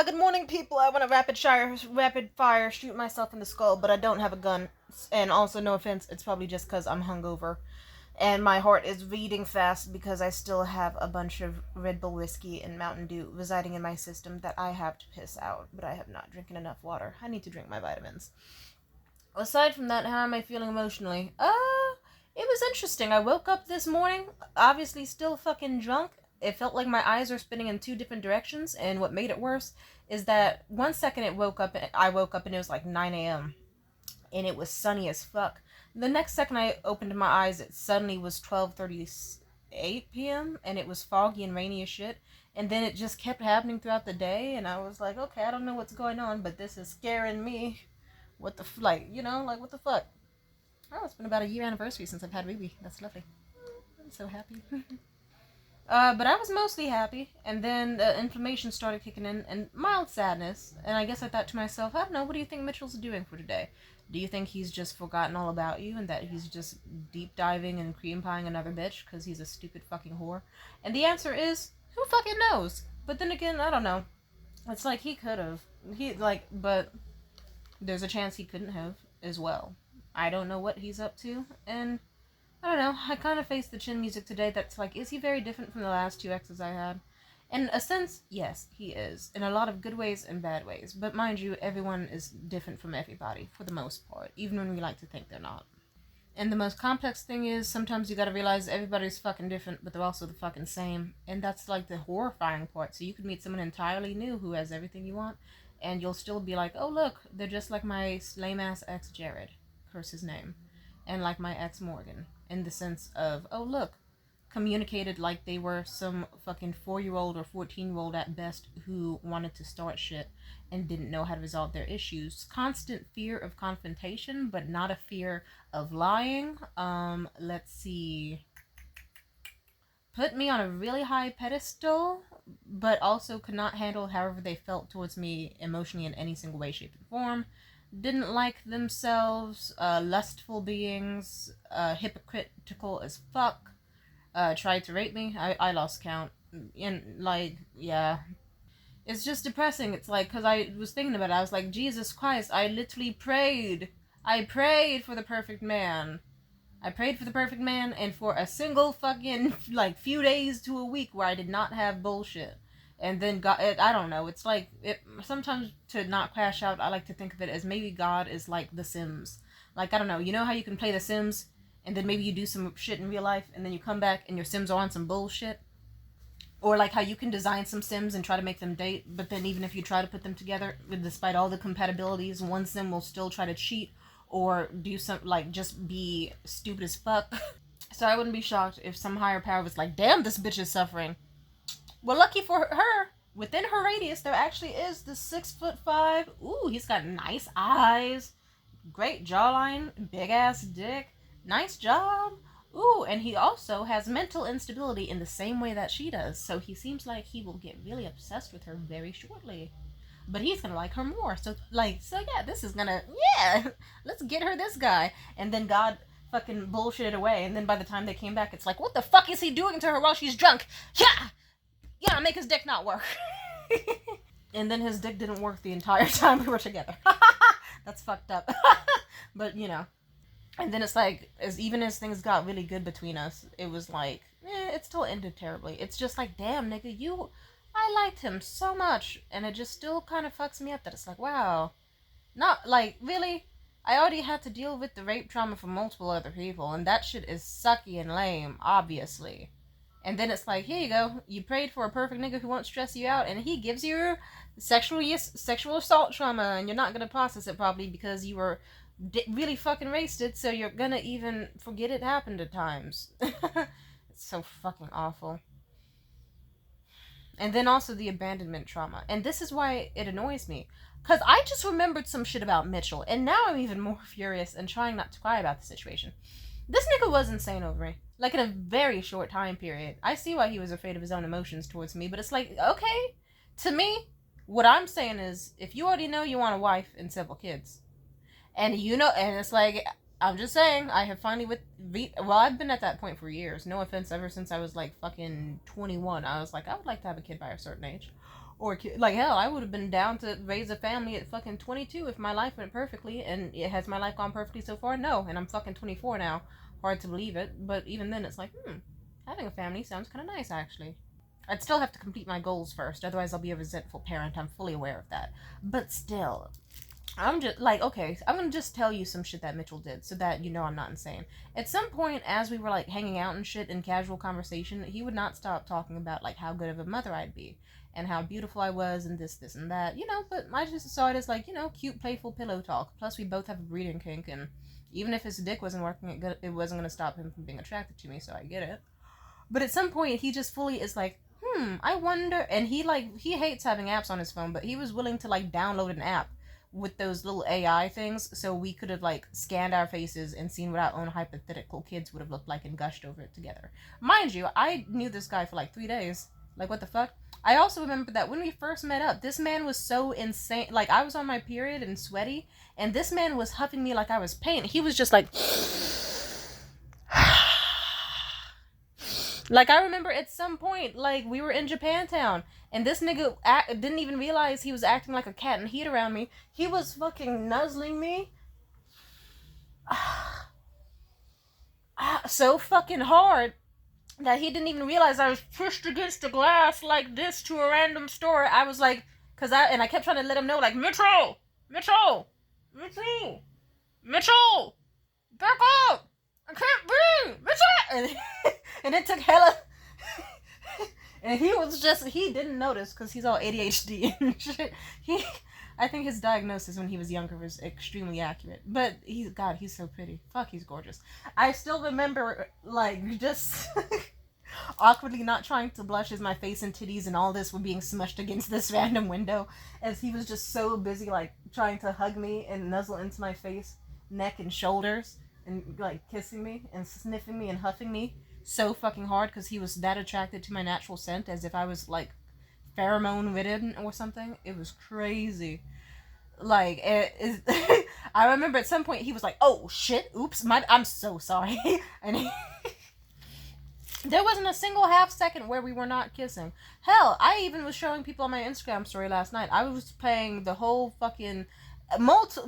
Good morning, people. I want to rapid fire shoot myself in the skull, but I don't have a gun. And also, no offense, it's probably just because I'm hungover. And my heart is beating fast because I still have a bunch of Red Bull whiskey and Mountain Dew residing in my system that I have to piss out, but I have not drinking enough water. I need to drink my vitamins. Aside from that, how am I feeling emotionally? It was interesting. I woke up this morning, obviously still fucking drunk. It felt like my eyes were spinning in two different directions, and what made it worse is that one second I woke up and it was like 9 a.m. and it was sunny as fuck. The next second I opened my eyes, it suddenly was 12:38 p.m. and it was foggy and rainy as shit. And then it just kept happening throughout the day, and I was like, okay, I don't know what's going on, but this is scaring me. What the what the fuck? Oh, it's been about a year anniversary since I've had Ruby. That's lovely. I'm so happy. But I was mostly happy, and then the inflammation started kicking in, and mild sadness. And I guess I thought to myself, I don't know, what do you think Mitchell's doing for today? Do you think he's just forgotten all about you, and that he's just deep diving and cream pieing another bitch because he's a stupid fucking whore? And the answer is, who fucking knows? But then again, I don't know. It's like he could have. But there's a chance he couldn't have as well. I don't know what he's up to, and I don't know. I kind of faced the chin music today that's like, is he very different from the last two exes I had? In a sense, yes, he is. In a lot of good ways and bad ways. But mind you, everyone is different from everybody, for the most part, even when we like to think they're not. And the most complex thing is, sometimes you gotta realize everybody's fucking different, but they're also the fucking same. And that's like the horrifying part. So you could meet someone entirely new who has everything you want, and you'll still be like, oh look, they're just like my lame ass ex Jared. Curse his name. And like my ex Morgan. In the sense of, oh look, communicated like they were some fucking 4-year-old or 14-year-old at best who wanted to start shit and didn't know how to resolve their issues. Constant fear of confrontation, but not a fear of lying. Let's see. Put me on a really high pedestal, but also could not handle however they felt towards me emotionally in any single way, shape, or form. Didn't like themselves, lustful beings, hypocritical as fuck, tried to rape me. I lost count. And, like, yeah. It's just depressing. It's like, because I was thinking about it, I was like, Jesus Christ, I literally prayed. I prayed for the perfect man. I prayed for the perfect man and for a single fucking, like, few days to a week where I did not have bullshit. And then God, I don't know, it's like, sometimes to not crash out, I like to think of it as maybe God is like The Sims. Like, I don't know, you know how you can play The Sims and then maybe you do some shit in real life and then you come back and your Sims are on some bullshit? Or like how you can design some Sims and try to make them date, but then even if you try to put them together, despite all the compatibilities, one Sim will still try to cheat or do some, like, just be stupid as fuck. So I wouldn't be shocked if some higher power was like, damn, this bitch is suffering. Well, lucky for her, within her radius, there actually is the 6'5". Ooh, he's got nice eyes, great jawline, big ass dick, nice job. Ooh, and he also has mental instability in the same way that she does, so he seems like he will get really obsessed with her very shortly. But he's gonna like her more. So yeah, this is gonna, yeah, let's get her this guy. And then God fucking bullshitted away, and then by the time they came back, it's like, what the fuck is he doing to her while she's drunk? Yeah! Yeah, make his dick not work. And then his dick didn't work the entire time we were together. That's fucked up. But, you know. And then it's like, even as things got really good between us, it was like, it still ended terribly. It's just like, damn, nigga, I liked him so much. And it just still kind of fucks me up that it's like, wow. Not, like, really? I already had to deal with the rape trauma from multiple other people, and that shit is sucky and lame, obviously. And then it's like, here you go. You prayed for a perfect nigga who won't stress you out, and he gives you sexual assault trauma, and you're not gonna process it probably because you were really fucking wasted, so you're gonna even forget it happened at times. It's so fucking awful. And then also the abandonment trauma. And this is why it annoys me. Because I just remembered some shit about Mitchell, and now I'm even more furious and trying not to cry about the situation. This nigga was insane over me. Like, in a very short time period. I see why he was afraid of his own emotions towards me, but it's like, okay, to me, what I'm saying is, if you already know you want a wife and several kids, and you know, and it's like, I'm just saying, I have finally well, I've been at that point for years. No offense, ever since I was like fucking 21. I was like, I would like to have a kid by a certain age. Or like hell, I would have been down to raise a family at fucking 22 if my life went perfectly. And it has my life gone perfectly so far? No, and I'm fucking 24 now. Hard to believe it, but even then, it's like, having a family sounds kind of nice actually. I'd still have to complete my goals first, otherwise I'll be a resentful parent. I'm fully aware of that. But still, I'm just like, okay, I'm gonna just tell you some shit that Mitchell did so that you know I'm not insane. At some point, as we were like hanging out and shit in casual conversation, he would not stop talking about like how good of a mother I'd be and how beautiful I was and this, and that, but I just saw it as like, cute, playful pillow talk. Plus, we both have a breeding kink, and even if his dick wasn't working, it wasn't gonna stop him from being attracted to me, so I get it. But at some point, he just fully is like, I wonder. And he hates having apps on his phone, but he was willing to like download an app with those little AI things so we could have like scanned our faces and seen what our own hypothetical kids would have looked like and gushed over it together. Mind you, I knew this guy for like 3 days. Like, what the fuck? I also remember that when we first met up, this man was so insane. Like, I was on my period and sweaty, and this man was huffing me like I was paint. He was just like, like, I remember at some point, like, we were in Japantown, and this nigga didn't even realize he was acting like a cat in heat around me. He was fucking nuzzling me so fucking hard that he didn't even realize I was pushed against the glass like this to a random store. I was like, I kept trying to let him know, like, Mitchell, back up! I can't breathe! Mitchell! And it took hella... And he didn't notice because he's all ADHD and shit. I think his diagnosis when he was younger was extremely accurate. But he's so pretty. Fuck, he's gorgeous. I still remember, like, just awkwardly not trying to blush as my face and titties and all this were being smushed against this random window as he was just so busy, like, trying to hug me and nuzzle into my face, neck, and shoulders and, like, kissing me and sniffing me and huffing me so fucking hard because he was that attracted to my natural scent as if I was, like, pheromone ridden or something. It was crazy. Like, I remember at some point he was like, oh shit, oops, I'm so sorry. And there wasn't a single half second where we were not kissing. Hell, I even was showing people on my Instagram story last night. I was playing the whole fucking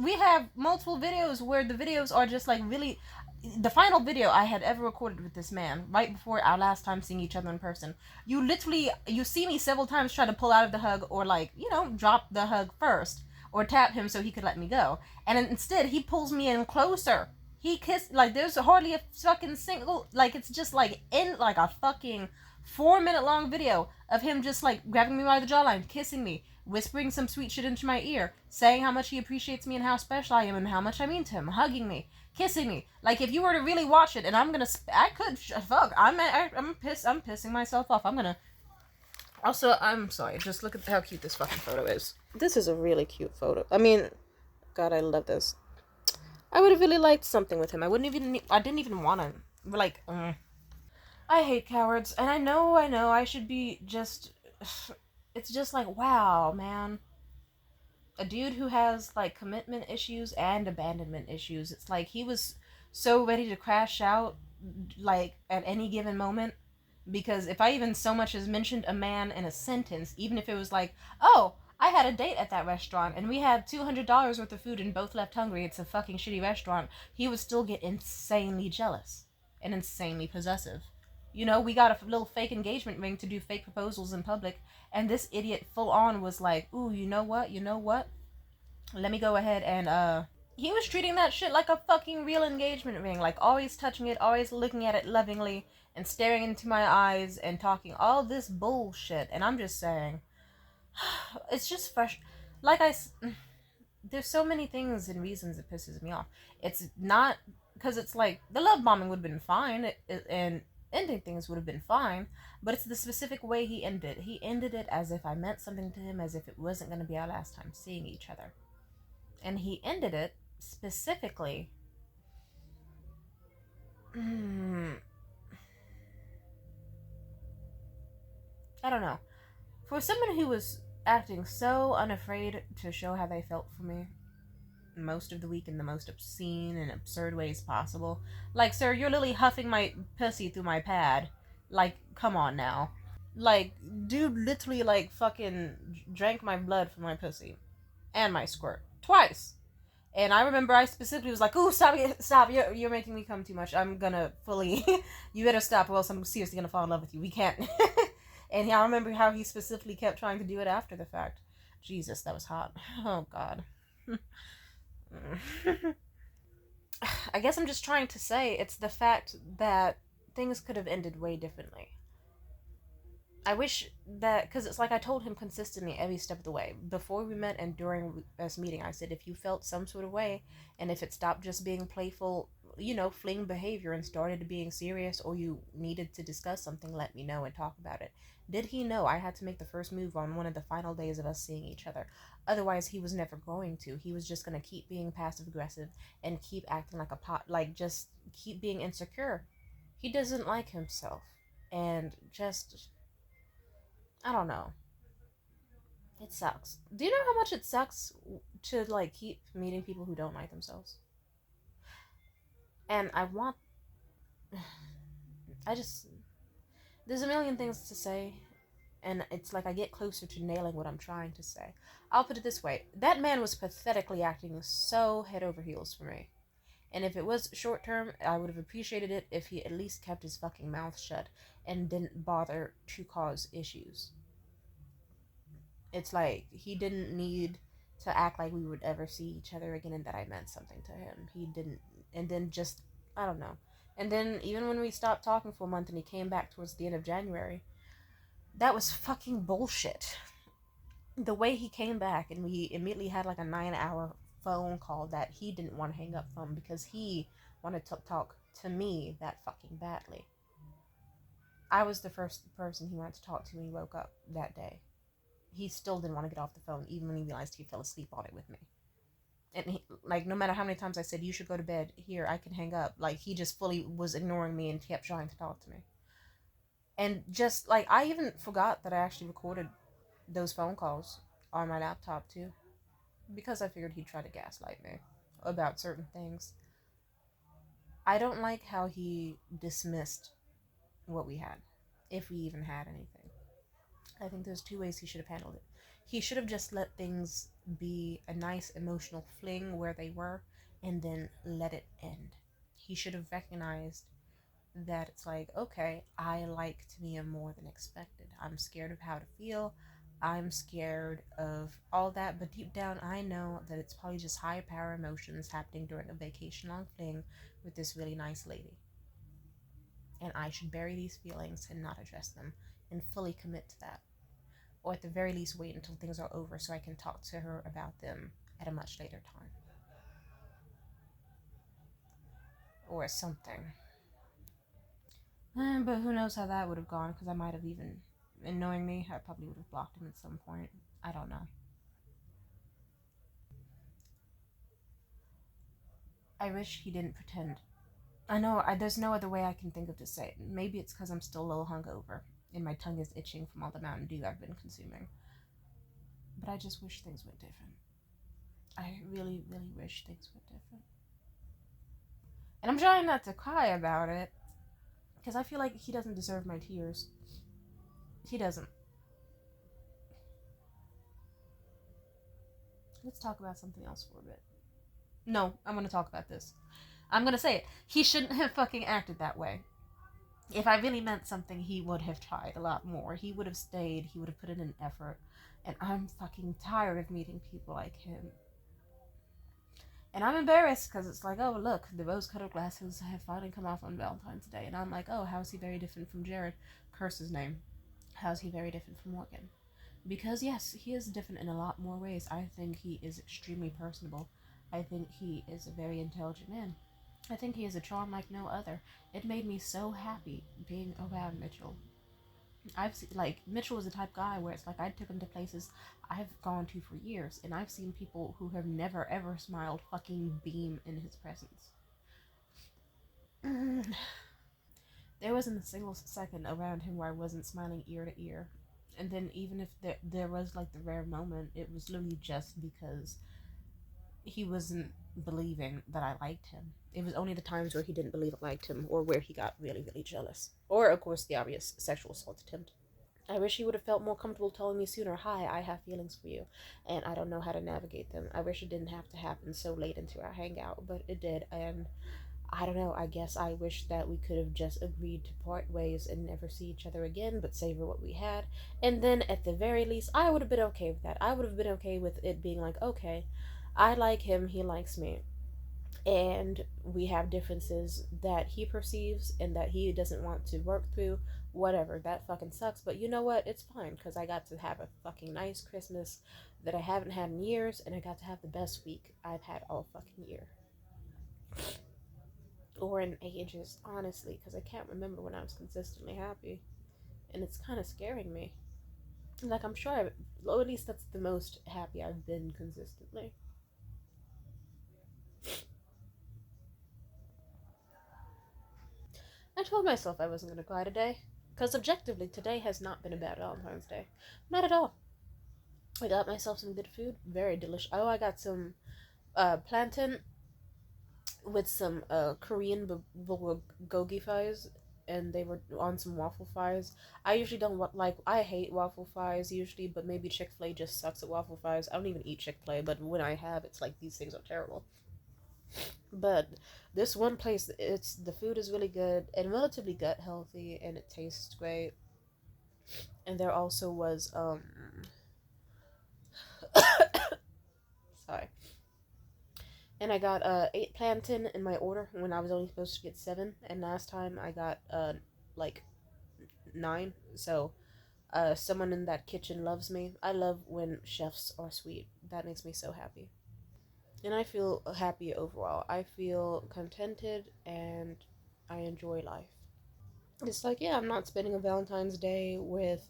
we have multiple videos where the videos are just like really... The final video I had ever recorded with this man, right before our last time seeing each other in person, you see me several times try to pull out of the hug or, like, drop the hug first or tap him so he could let me go. And instead, he pulls me in closer. He kissed, like, there's hardly a fucking single, like, it's just, like, in, like, a fucking 4-minute long video of him just, like, grabbing me by the jawline, kissing me, whispering some sweet shit into my ear, saying how much he appreciates me and how special I am and how much I mean to him, hugging me, kissing me. Like, if you were to really watch it, and I'm pissing myself off. Also, I'm sorry, just look at how cute this fucking photo is. This is a really cute photo. I mean, God, I love this. I would have really liked something with him. I didn't even want to, like, I hate cowards, and I know, I should be just, it's just like, wow, man. A dude who has, like, commitment issues and abandonment issues. It's like he was so ready to crash out, like, at any given moment. Because if I even so much as mentioned a man in a sentence, even if it was like, oh, I had a date at that restaurant and we had $200 worth of food and both left hungry, it's a fucking shitty restaurant, he would still get insanely jealous and insanely possessive. We got a little fake engagement ring to do fake proposals in public, and this idiot full on was like, ooh, you know what? Let me go ahead and, he was treating that shit like a fucking real engagement ring, like always touching it, always looking at it lovingly, and staring into my eyes, and talking all this bullshit, and I'm just saying, it's just fresh, there's so many things and reasons it pisses me off. It's not, because it's like, the love bombing would have been fine, and ending things would have been fine, but it's the specific way he ended it. He ended it as if I meant something to him, as if it wasn't going to be our last time seeing each other. And he ended it specifically. I don't know. For someone who was acting so unafraid to show how they felt for me most of the week in the most obscene and absurd ways possible. Like, sir, you're literally huffing my pussy through my pad. Like, come on now. Like, dude literally, like, fucking drank my blood from my pussy and my squirt twice. And I remember I specifically was like, "Ooh, stop it, stop! You're making me come too much. I'm gonna fully, you better stop, or else I'm seriously gonna fall in love with you. We can't." And I remember how he specifically kept trying to do it after the fact. Jesus, that was hot. Oh God. I guess I'm just trying to say it's the fact that things could have ended way differently. I wish that, because it's like I told him consistently every step of the way. Before we met and during this meeting, I said if you felt some sort of way, and if it stopped just being playful, fling behavior and started being serious, or you needed to discuss something, let me know and talk about it. Did he know I had to make the first move on one of the final days of us seeing each other? Otherwise, he was never going to. He was just going to keep being passive aggressive and keep acting like a pot, like just keep being insecure. He doesn't like himself. And just I don't know. It sucks. Do you know how much it sucks to like keep meeting people who don't like themselves? And I just there's a million things to say, and it's like I get closer to nailing what I'm trying to say. I'll put it this way: that man was pathetically acting so head over heels for me. And if it was short term, I would have appreciated it if he at least kept his fucking mouth shut and didn't bother to cause issues. It's like he didn't need to act like we would ever see each other again and that I meant something to him. He didn't. And then just, I don't know. And then even when we stopped talking for a month and he came back towards the end of January, that was fucking bullshit. The way he came back and we immediately had like a 9 hour phone call that he didn't want to hang up from because he wanted to talk to me that fucking badly. I was the first person he wanted to talk to when he woke up that day. He still didn't want to get off the phone, even when he realized he fell asleep on it with me. And he, like, no matter how many times I said, "You should go to bed. Here, I can hang up," like, he just fully was ignoring me and kept trying to talk to me. And just, like, I even forgot that I actually recorded those phone calls on my laptop, too. Because I figured he'd try to gaslight me about certain things. I don't like how he dismissed what we had, if we even had anything. I think there's two ways he should have handled it. He should have just let things be a nice emotional fling where they were and then let it end. He should have recognized that it's like, okay, I like Tamia more than expected. I'm scared of how to feel. I'm scared of all that, but deep down, I know that it's probably just high power emotions happening during a vacation long fling with this really nice lady. And I should bury these feelings and not address them and fully commit to that, or at the very least wait until things are over so I can talk to her about them at a much later time or something. But who knows how that would have gone, because I might have even, and knowing me, I probably would have blocked him at some point. I don't know. I wish he didn't pretend. I know there's no other way I can think of to say it. Maybe it's because I'm still a little hungover and my tongue is itching from all the Mountain Dew I've been consuming. But I just wish things went different. I really, really wish things went different. And I'm trying not to cry about it because I feel like he doesn't deserve my tears. He doesn't. Let's talk about something else for a bit. No, I'm gonna talk about this. I'm gonna say it. He shouldn't have fucking acted that way. If I really meant something, he would have tried a lot more. He would have stayed. He would have put in an effort. And I'm fucking tired of meeting people like him. And I'm embarrassed because it's like, oh, look, the rose-colored glasses have finally come off on Valentine's Day. And I'm like, oh, how is he very different from Jared? Curse his name. How is he very different from Morgan? Because, yes, he is different in a lot more ways. I think he is extremely personable. I think he is a very intelligent man. I think he is a charm like no other. It made me so happy being around Mitchell. I've seen, like, Mitchell is the type of guy where it's like I took him to places I've gone to for years, and I've seen people who have never ever smiled fucking beam in his presence. There wasn't a single second around him where I wasn't smiling ear to ear. And then even if there was like the rare moment, it was literally just because he wasn't believing that I liked him. It was only the times where he didn't believe I liked him or where he got really, really jealous. Or, of course, the obvious sexual assault attempt. I wish he would have felt more comfortable telling me sooner, hi, I have feelings for you, and I don't know how to navigate them. I wish it didn't have to happen so late into our hangout, but it did, and I don't know, I guess I wish that we could have just agreed to part ways and never see each other again, but savor what we had. And then, at the very least, I would have been okay with that. I would have been okay with it being like, okay, I like him, he likes me, and we have differences that he perceives and that he doesn't want to work through. Whatever, that fucking sucks, but you know what? It's fine because I got to have a fucking nice Christmas that I haven't had in years, and I got to have the best week I've had all fucking year. Or in ages, honestly, because I can't remember when I was consistently happy, and it's kind of scaring me. Like, I'm sure well, at least that's the most happy I've been consistently. I told myself I wasn't going to cry today, because objectively, today has not been a bad Valentine's Day. Not at all. I got myself some good food, very delicious. Oh, I got some plantain with some Korean bulgogi fries, and they were on some waffle fries. I usually don't like. I hate waffle fries usually, but maybe Chick-fil-A just sucks at waffle fries. I don't even eat Chick-fil-A, but when I have, it's like these things are terrible. But this one place, it's the food is really good and relatively gut healthy, and it tastes great. And there also was sorry. And I got 8 plantain in my order when I was only supposed to get 7, and last time I got like 9. So someone in that kitchen loves me. I love when chefs are sweet. That makes me so happy. And I feel happy overall. I feel contented and I enjoy life. It's like, yeah, I'm not spending a Valentine's Day with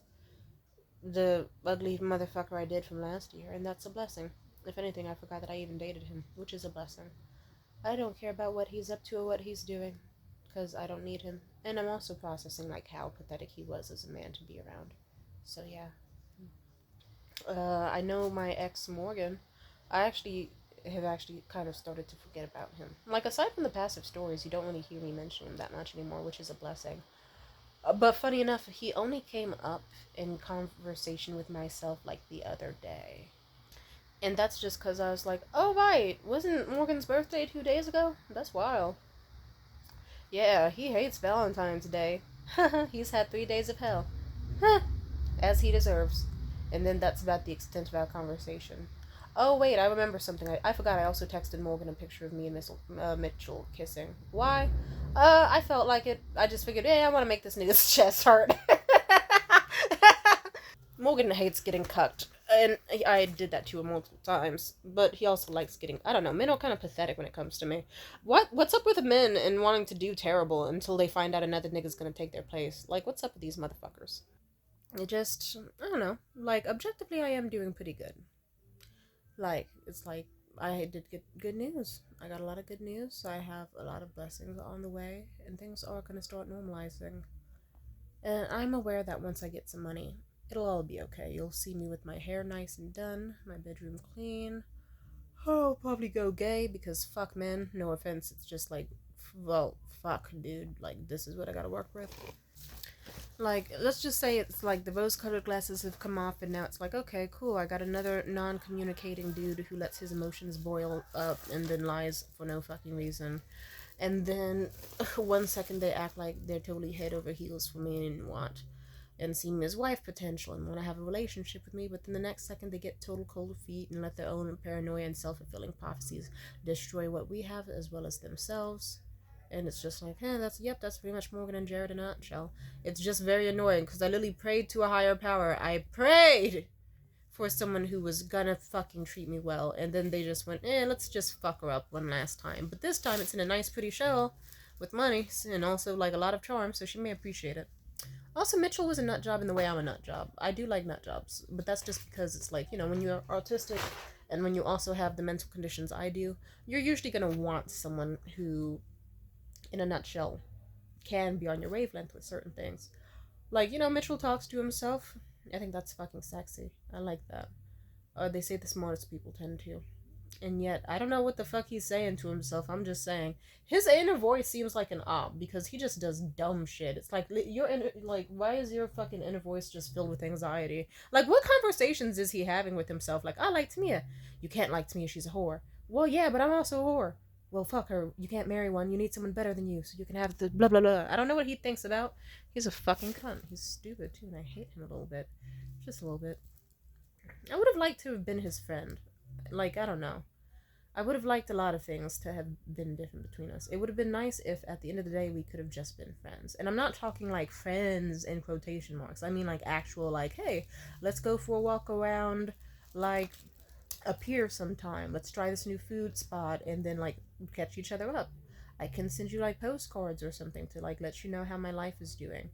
the ugly motherfucker I did from last year, and that's a blessing. If anything, I forgot that I even dated him, which is a blessing. I don't care about what he's up to or what he's doing, because I don't need him. And I'm also processing, like, how pathetic he was as a man to be around. So, yeah. I know my ex Morgan. I actually have actually kind of started to forget about him. Like, aside from the passive stories, you don't really hear me mention him that much anymore, which is a blessing. But funny enough, he only came up in conversation with myself like the other day. And that's just because I was like, oh, right, wasn't Morgan's birthday 2 days ago? That's wild. Yeah, he hates Valentine's Day. He's had 3 days of hell. As he deserves. And then that's about the extent of our conversation. Oh, wait, I remember something. I forgot I also texted Morgan a picture of me and Mitchell kissing. Why? I felt like it. I just figured, hey, I want to make this nigga's chest hurt. Morgan hates getting cucked. And I did that to him multiple times. But he also likes getting... I don't know. Men are kind of pathetic when it comes to me. What's up with men and wanting to do terrible until they find out another nigga's gonna take their place? Like, what's up with these motherfuckers? It just, I don't know. Like, objectively, I am doing pretty good. Like, it's like, I did get good news. I got a lot of good news. I have a lot of blessings on the way, and things are going to start normalizing. And I'm aware that once I get some money, it'll all be okay. You'll see me with my hair nice and done, my bedroom clean. I'll probably go gay because fuck men. No offense, it's just like, well, fuck, dude. Like, this is what I gotta work with. Like, let's just say it's like the rose-colored glasses have come off, and now it's like, okay, cool, I got another non-communicating dude who lets his emotions boil up and then lies for no fucking reason. And then 1 second they act like they're totally head over heels for me and want and see me as wife potential and want to have a relationship with me, but then the next second they get total cold feet and let their own paranoia and self-fulfilling prophecies destroy what we have as well as themselves. And it's just like, that's pretty much Morgan and Jared in a nutshell. It's just very annoying because I literally prayed to a higher power. I prayed for someone who was gonna fucking treat me well, and then they just went, let's just fuck her up one last time. But this time it's in a nice, pretty shell with money and also like a lot of charm, so she may appreciate it. Also, Mitchell was a nut job in the way I'm a nut job. I do like nut jobs, but that's just because it's like, when you're autistic and when you also have the mental conditions I do, you're usually gonna want someone who, in a nutshell, can be on your wavelength with certain things. Like, Mitchell talks to himself. I think that's fucking sexy. I like that. They say the smartest people tend to. And yet, I don't know what the fuck he's saying to himself. I'm just saying, his inner voice seems like an op because he just does dumb shit. It's like your inner, like, why is your fucking inner voice just filled with anxiety? Like, what conversations is he having with himself? Like, I like Tamia. You can't like Tamia. She's a whore. Well, yeah, but I'm also a whore. Well, fuck her. You can't marry one. You need someone better than you, so you can have the blah blah blah. I don't know what he thinks about. He's a fucking cunt. He's stupid too, and I hate him a little bit, just a little bit. I would have liked to have been his friend. Like, I don't know. I would have liked a lot of things to have been different between us. It would have been nice if at the end of the day we could have just been friends. And I'm not talking like friends in quotation marks. I mean like actual like, hey, let's go for a walk around like a pier sometime. Let's try this new food spot and then like catch each other up. I can send you like postcards or something to like let you know how my life is doing.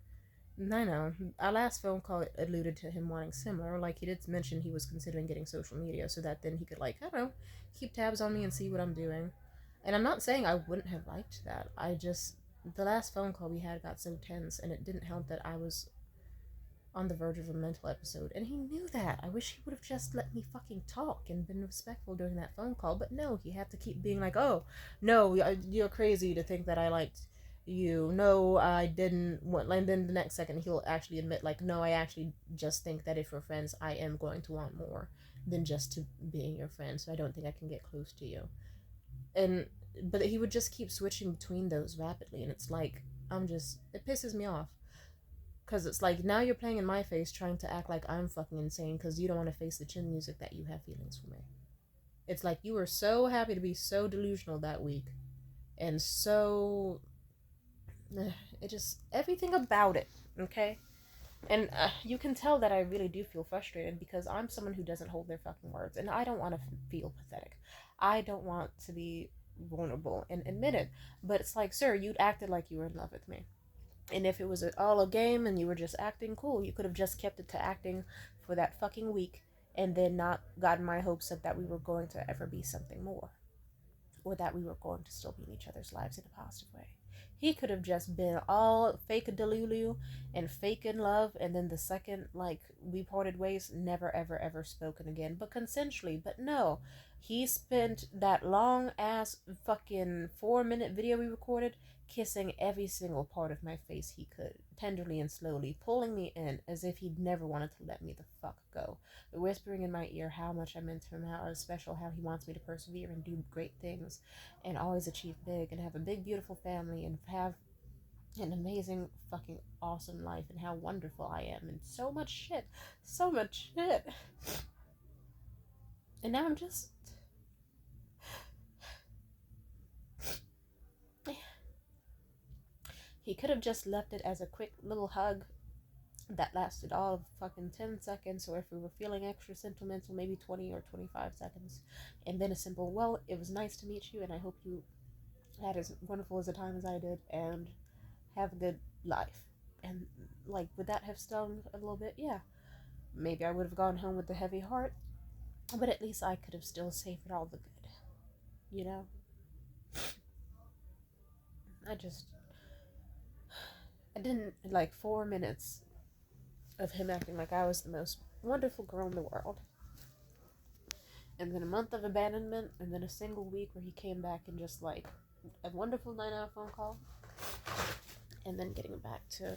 I know. Our last phone call alluded to him wanting similar. Like, he did mention he was considering getting social media so that then he could, like, I don't know, keep tabs on me and see what I'm doing. And I'm not saying I wouldn't have liked that. I just, the last phone call we had got so tense, and it didn't help that I was on the verge of a mental episode. And he knew that. I wish he would have just let me fucking talk and been respectful during that phone call. But no, he had to keep being like, oh, no, you're crazy to think that I liked you. No, I didn't. And then the next second, he'll actually admit, like, no, I actually just think that if we're friends, I am going to want more than just to being your friend. So I don't think I can get close to you. And, but he would just keep switching between those rapidly. And it's like, it pisses me off. Because it's like, now you're playing in my face trying to act like I'm fucking insane because you don't want to face the chin music that you have feelings for me. It's like you were so happy to be so delusional that week. And so. It just. Everything about it, okay? And you can tell that I really do feel frustrated because I'm someone who doesn't hold their fucking words. And I don't want to feel pathetic. I don't want to be vulnerable and admit it. But it's like, sir, you'd acted like you were in love with me. And if it was all a game and you were just acting cool, you could have just kept it to acting for that fucking week and then not gotten my hopes up that we were going to ever be something more or that we were going to still be in each other's lives in a positive way. He could have just been all fake a delulu and fake in love, and then the second like we parted ways, never ever ever spoken again, but consensually. But no, he spent that long ass fucking 4 minute video we recorded kissing every single part of my face he could, tenderly and slowly, pulling me in as if he'd never wanted to let me the fuck go, whispering in my ear how much I meant to him, how I was special, how he wants me to persevere and do great things and always achieve big and have a big, beautiful family and have an amazing, fucking awesome life and how wonderful I am and so much shit. So much shit. And now I'm just. He could have just left it as a quick little hug that lasted all of fucking 10 seconds, or if we were feeling extra sentimental, maybe 20 or 25 seconds. And then a simple, well, it was nice to meet you, and I hope you had as wonderful as a time as I did, and have a good life. And, like, would that have stung a little bit? Yeah. Maybe I would have gone home with a heavy heart, but at least I could have still savored all the good. You know? I just. I didn't, like, 4 minutes of him acting like I was the most wonderful girl in the world. And then a month of abandonment, and then a single week where he came back and just, like, a wonderful 9-hour phone call. And then getting back to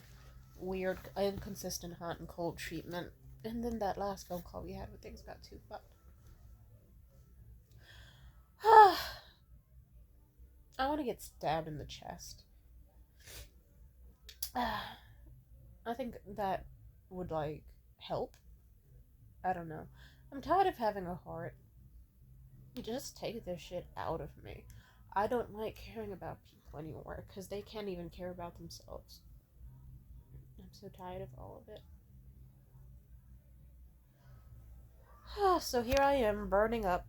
weird, inconsistent hot and cold treatment. And then that last phone call we had where things got too fucked. I want to get stabbed in the chest. I think that would, like, help. I don't know. I'm tired of having a heart. Just take this shit out of me. I don't like caring about people anymore because they can't even care about themselves. I'm so tired of all of it. So here I am, burning up.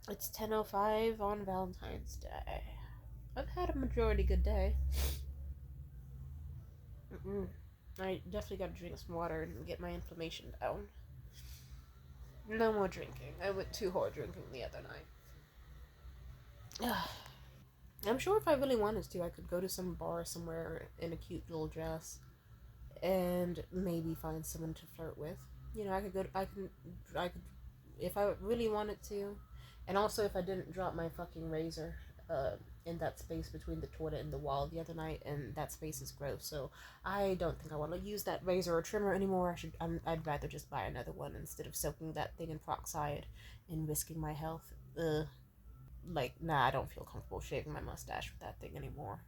It's 10:05 on Valentine's Day. I've had a majority good day. I definitely gotta drink some water and get my inflammation down. No more drinking. I went too hard drinking the other night. I'm sure if I really wanted to, I could go to some bar somewhere in a cute little dress and maybe find someone to flirt with. You know, I could, if I really wanted to, And also, if I didn't drop my fucking razor in that space between the toilet and the wall the other night, and that space is gross, so I don't think I want to use that razor or trimmer anymore. I'd rather just buy another one instead of soaking that thing in peroxide and risking my health. Like, nah, I don't feel comfortable shaving my mustache with that thing anymore.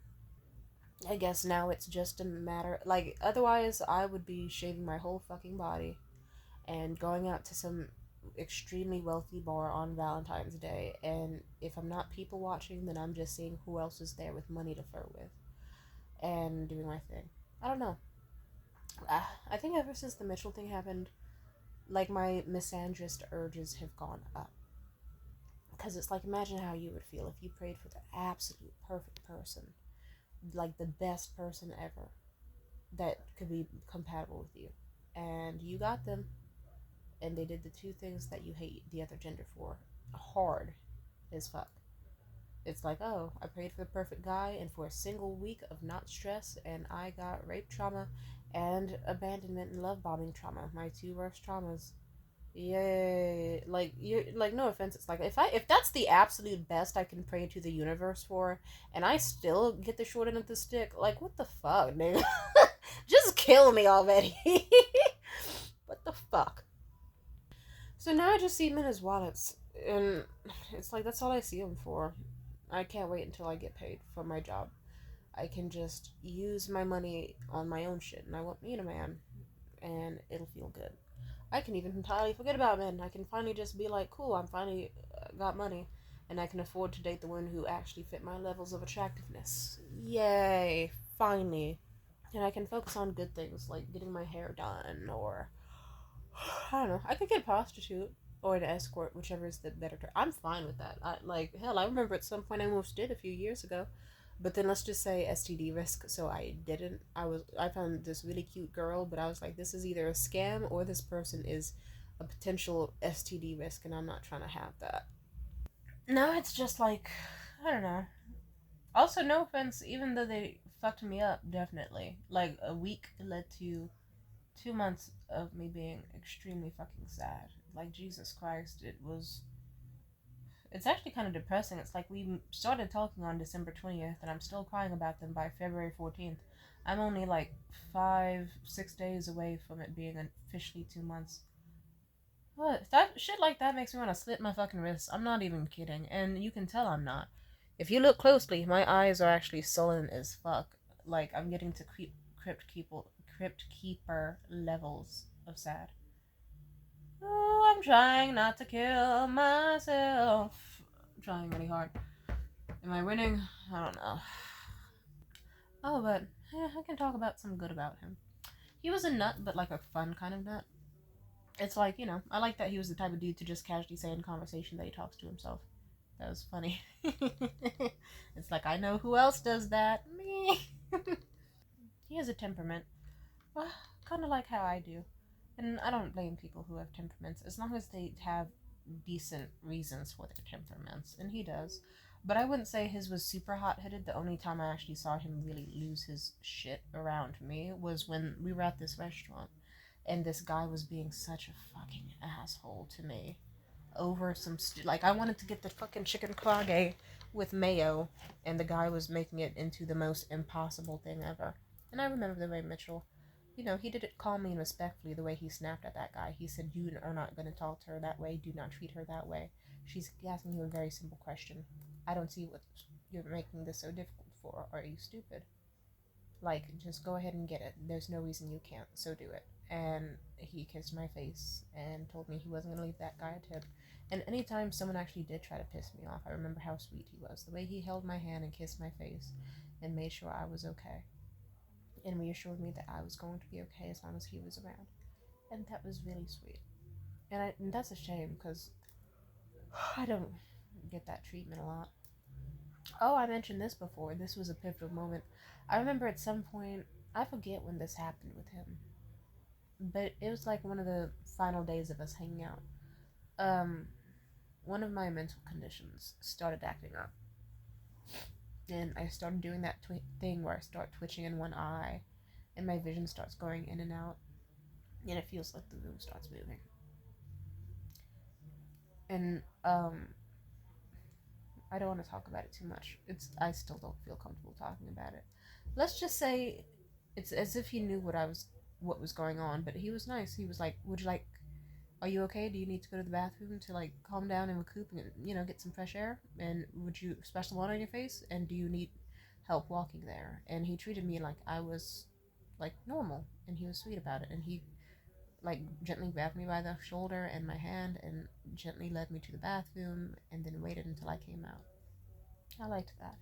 I guess now it's just a matter, like, otherwise I would be shaving my whole fucking body and going out to some extremely wealthy bar on Valentine's Day. And if I'm not people watching, then I'm just seeing who else is there with money to flirt with and doing my thing. I don't know. I think ever since the Mitchell thing happened, like my misandrist urges have gone up. Because it's like, imagine how you would feel if you prayed for the absolute perfect person, like the best person ever that could be compatible with you. And you got them, and they did the two things that you hate the other gender for hard as fuck. It's like, oh, I prayed for the perfect guy, and for a single week of not stress, and I got rape trauma and abandonment and love bombing trauma, my two worst traumas. Yay! Like you, like no offense, it's like if that's the absolute best I can pray to the universe for, and I still get the short end of the stick, like what the fuck, nigga? Just kill me already. What the fuck? So now I just see them in his wallets, and it's like that's all I see them for. I can't wait until I get paid for my job. I can just use my money on my own shit, and I won't need a man, and it'll feel good. I can even entirely forget about men. I can finally just be like, cool, I'm finally got money, and I can afford to date the one who actually fit my levels of attractiveness. Yay, finally. And I can focus on good things like getting my hair done, or I don't know. I could get a prostitute or an escort, whichever is the better term. I'm fine with that. Hell, I remember at some point I almost did a few years ago. But then let's just say STD risk, so I didn't. I found this really cute girl, but I was like, this is either a scam or this person is a potential STD risk, and I'm not trying to have that. No, it's just like I don't know. Also, no offense, even though they fucked me up, definitely. Like a week led to 2 months of me being extremely fucking sad. Like Jesus Christ, it was. It's actually kind of depressing. It's like we started talking on December 20th, and I'm still crying about them by February 14th. I'm only like 5, 6 days away from it being officially 2 months. What? That shit like that makes me want to slit my fucking wrists. I'm not even kidding, and you can tell I'm not. If you look closely, my eyes are actually sullen as fuck. Like I'm getting to crypt keeper levels of sad. Oh, I'm trying not to kill myself. I'm trying really hard. Am I winning? I don't know. Oh, but yeah, I can talk about some good about him. He was a nut, but like a fun kind of nut. It's like, I like that he was the type of dude to just casually say in conversation that he talks to himself. That was funny. It's like, I know who else does that. Me. He has a temperament. Well, kind of like how I do. And I don't blame people who have temperaments as long as they have decent reasons for their temperaments, and he does. But I wouldn't say his was super hot headed. The only time I actually saw him really lose his shit around me was when we were at this restaurant, and this guy was being such a fucking asshole to me over some like I wanted to get the fucking chicken kage with mayo, and the guy was making it into the most impossible thing ever. And I remember the way Mitchell, he did it calmly and respectfully. The way he snapped at that guy, he said, "You are not going to talk to her that way. Do not treat her that way. She's asking you a very simple question. I don't see what you're making this so difficult for. Are you stupid? Like, just go ahead and get it. There's no reason you can't, so do it." And he kissed my face and told me he wasn't going to leave that guy a tip. And anytime someone actually did try to piss me off, I remember how sweet he was. The way he held my hand and kissed my face and made sure I was okay. And reassured me that I was going to be okay as long as he was around. And that was really sweet. And that's a shame because I don't get that treatment a lot. Oh, I mentioned this before. This was a pivotal moment. I remember at some point, I forget when this happened with him, but it was like one of the final days of us hanging out. Um, one of my mental conditions started acting up, and I started doing that thing where I start twitching in one eye, and my vision starts going in and out, and it feels like the room starts moving. And I don't want to talk about it too much. I still don't feel comfortable talking about it. Let's just say it's as if he knew what was going on, but he was nice. He was like, "Would you like? Are you okay? Do you need to go to the bathroom to like calm down and recoup and get some fresh air? And would you splash the water on your face? And do you need help walking there?" And he treated me like I was like normal, and he was sweet about it. And he like gently grabbed me by the shoulder and my hand and gently led me to the bathroom and then waited until I came out. I liked that.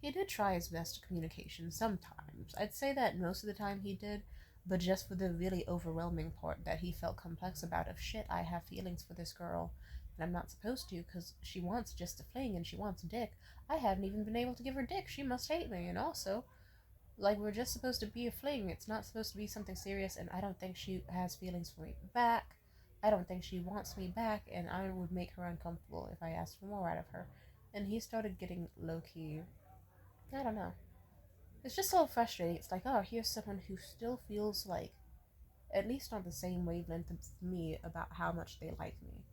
He did try his best to communication sometimes. I'd say that most of the time he did, but just for the really overwhelming part that he felt complex about of shit, I have feelings for this girl and I'm not supposed to because she wants just a fling and she wants dick. I haven't even been able to give her dick. She must hate me. And also, like, we're just supposed to be a fling. It's not supposed to be something serious, and I don't think she has feelings for me back. I don't think she wants me back, and I would make her uncomfortable if I asked for more out of her. And he started getting low key. I don't know. It's just so frustrating. It's like, oh, here's someone who still feels like at least on the same wavelength as me about how much they like me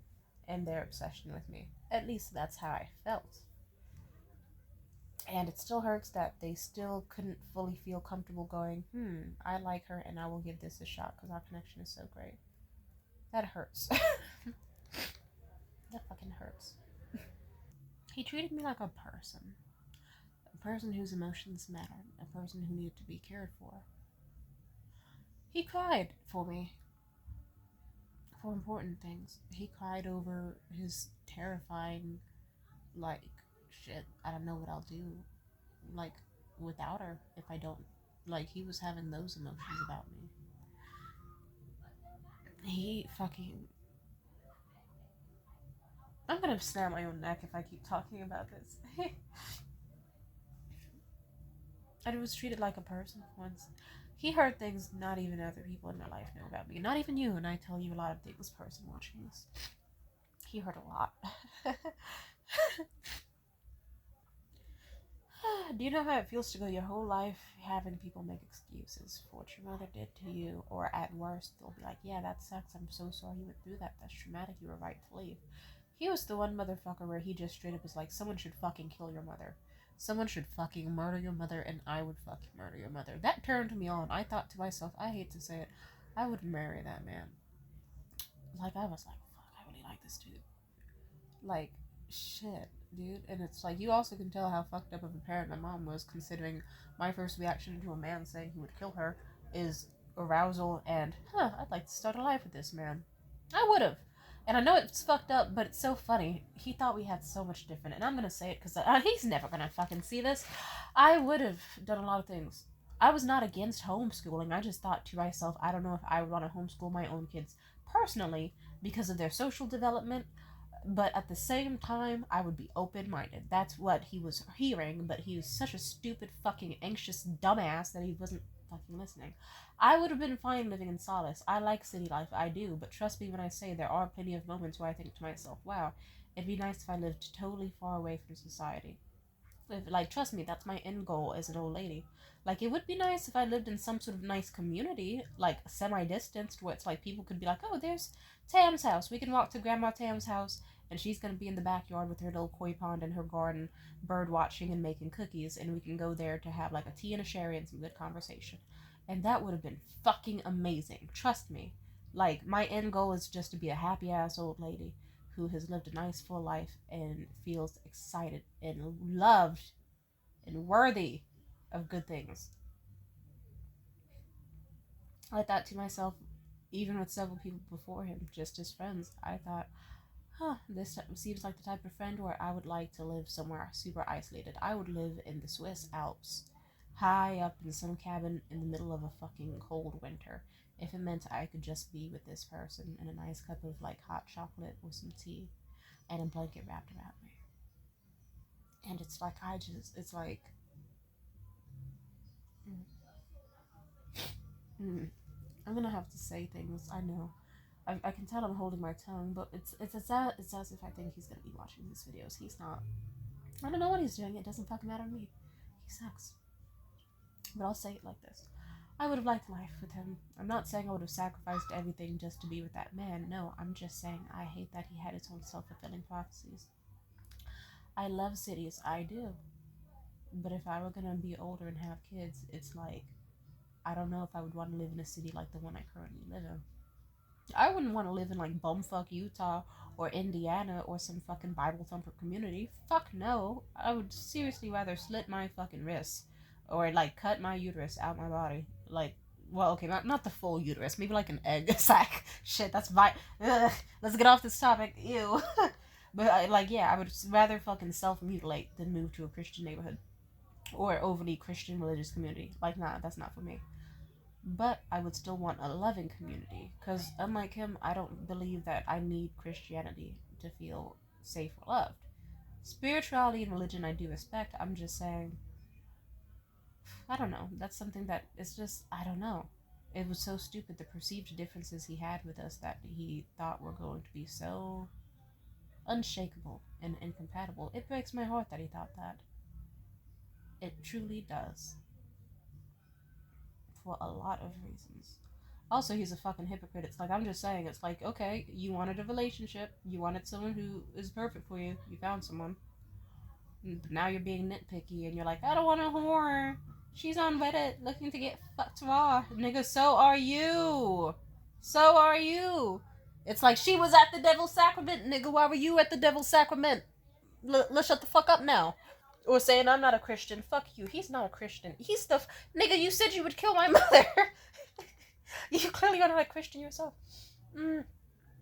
and their obsession with me. At least that's how I felt. And it still hurts that they still couldn't fully feel comfortable going, I like her and I will give this a shot because our connection is so great. That hurts. That fucking hurts. He treated me like a person whose emotions mattered, a person who needed to be cared for. He cried for me for important things. He cried over his terrifying, like, shit, I don't know what I'll do, like, without her if I don't. Like, he was having those emotions about me. He fucking. I'm gonna snap my own neck if I keep talking about this. I was treated like a person once. He heard things not even other people in my life know about me. Not even you, and I tell you a lot of things, person watching this. He heard a lot. Do you know how it feels to go your whole life having people make excuses for what your mother did to you? Or at worst, they'll be like, yeah, that sucks. I'm so sorry you went through that. That's traumatic. You were right to leave. He was the one motherfucker where he just straight up was like, someone should fucking kill your mother. Someone should fucking murder your mother, and I would fucking murder your mother. That turned me on. I thought to myself, I hate to say it, I would marry that man. Like, I was like, fuck, I really like this dude. Like, shit, dude. And it's like, you also can tell how fucked up of a parent my mom was, considering my first reaction to a man saying he would kill her is arousal and, I'd like to start a life with this man. I would have. And I know it's fucked up, but it's so funny. He thought we had so much different. And I'm going to say it because he's never going to fucking see this. I would have done a lot of things. I was not against homeschooling. I just thought to myself, I don't know if I would want to homeschool my own kids personally because of their social development. But at the same time, I would be open-minded. That's what he was hearing, but he was such a stupid, fucking anxious dumbass that he wasn't fucking listening. I would have been fine living in Solace. I like city life, I do, but trust me when I say there are plenty of moments where I think to myself, wow, it'd be nice if I lived totally far away from society. Like, trust me, that's my end goal as an old lady. Like, it would be nice if I lived in some sort of nice community, like semi-distanced, where it's like people could be like, oh, there's Tam's house. We can walk to Grandma Tam's house, and she's gonna be in the backyard with her little koi pond and her garden, bird watching and making cookies, and we can go there to have like a tea and a sherry and some good conversation. And that would have been fucking amazing. Trust me. Like, my end goal is just to be a happy ass old lady who has lived a nice full life and feels excited and loved and worthy of good things. I thought to myself, even with several people before him, just as friends, I thought, this seems like the type of friend where I would like to live somewhere super isolated. I would live in the Swiss Alps, high up in some cabin in the middle of a fucking cold winter, if it meant I could just be with this person and a nice cup of like hot chocolate with some tea and a blanket wrapped around me. And it's like, it's like, I'm gonna have to say things, I know. I can tell I'm holding my tongue, but it's as if I think he's gonna be watching these videos. He's not. I don't know what he's doing. It doesn't fucking matter to me. He sucks. But I'll say it like this. I would have liked life with him. I'm not saying I would have sacrificed everything just to be with that man. No, I'm just saying I hate that he had his own self-fulfilling prophecies. I love cities, I do. But if I were gonna be older and have kids, it's like I don't know if I would want to live in a city like the one I currently live in. I wouldn't want to live in like bumfuck Utah or Indiana or some fucking Bible thumper community. Fuck no. I would seriously rather slit my fucking wrists or like cut my uterus out my body. Like, well, okay, not the full uterus, maybe like an egg sac. Shit, that's Ugh. Let's get off this topic. Ew. But yeah, I would rather fucking self mutilate than move to a Christian neighborhood or overly Christian religious community. Like, nah, that's not for me. But I would still want a loving community because, unlike him, I don't believe that I need Christianity to feel safe or loved. Spirituality and religion I do respect. I'm just saying, I don't know. That's something that it's just, I don't know. It was so stupid, the perceived differences he had with us that he thought were going to be so unshakable and incompatible. It breaks my heart that he thought that. It truly does. For a lot of reasons. Also, he's a fucking hypocrite. It's like, I'm just saying, it's like, okay, you wanted a relationship, you wanted someone who is perfect for you, you found someone. But now you're being nitpicky and you're like, I don't want a whore. She's on Reddit looking to get fucked raw. Nigga, so are you. So are you. It's like, she was at the devil's sacrament, nigga. Why were you at the devil's sacrament? Let's shut the fuck up now. Or saying, I'm not a Christian. Fuck you. He's not a Christian. He's the. Nigga, you said you would kill my mother. You clearly are not a Christian yourself. Mm.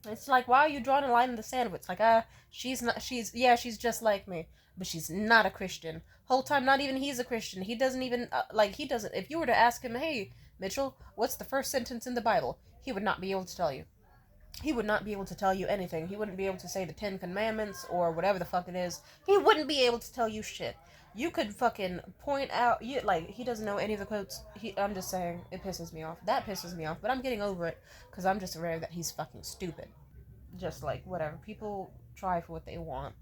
It's like, why are you drawing a line in the sand? It's like, she's not, she's just like me, but she's not a Christian. Whole time, not even he's a Christian. He doesn't even, he doesn't, if you were to ask him, hey, Mitchell, what's the first sentence in the Bible? He would not be able to tell you. He would not be able to tell you anything. He wouldn't be able to say the Ten Commandments or whatever the fuck it is. He wouldn't be able to tell you shit. You could fucking point out, he doesn't know any of the quotes. I'm just saying, it pisses me off. That pisses me off, but I'm getting over it because I'm just aware that he's fucking stupid. Just like, whatever. People try for what they want,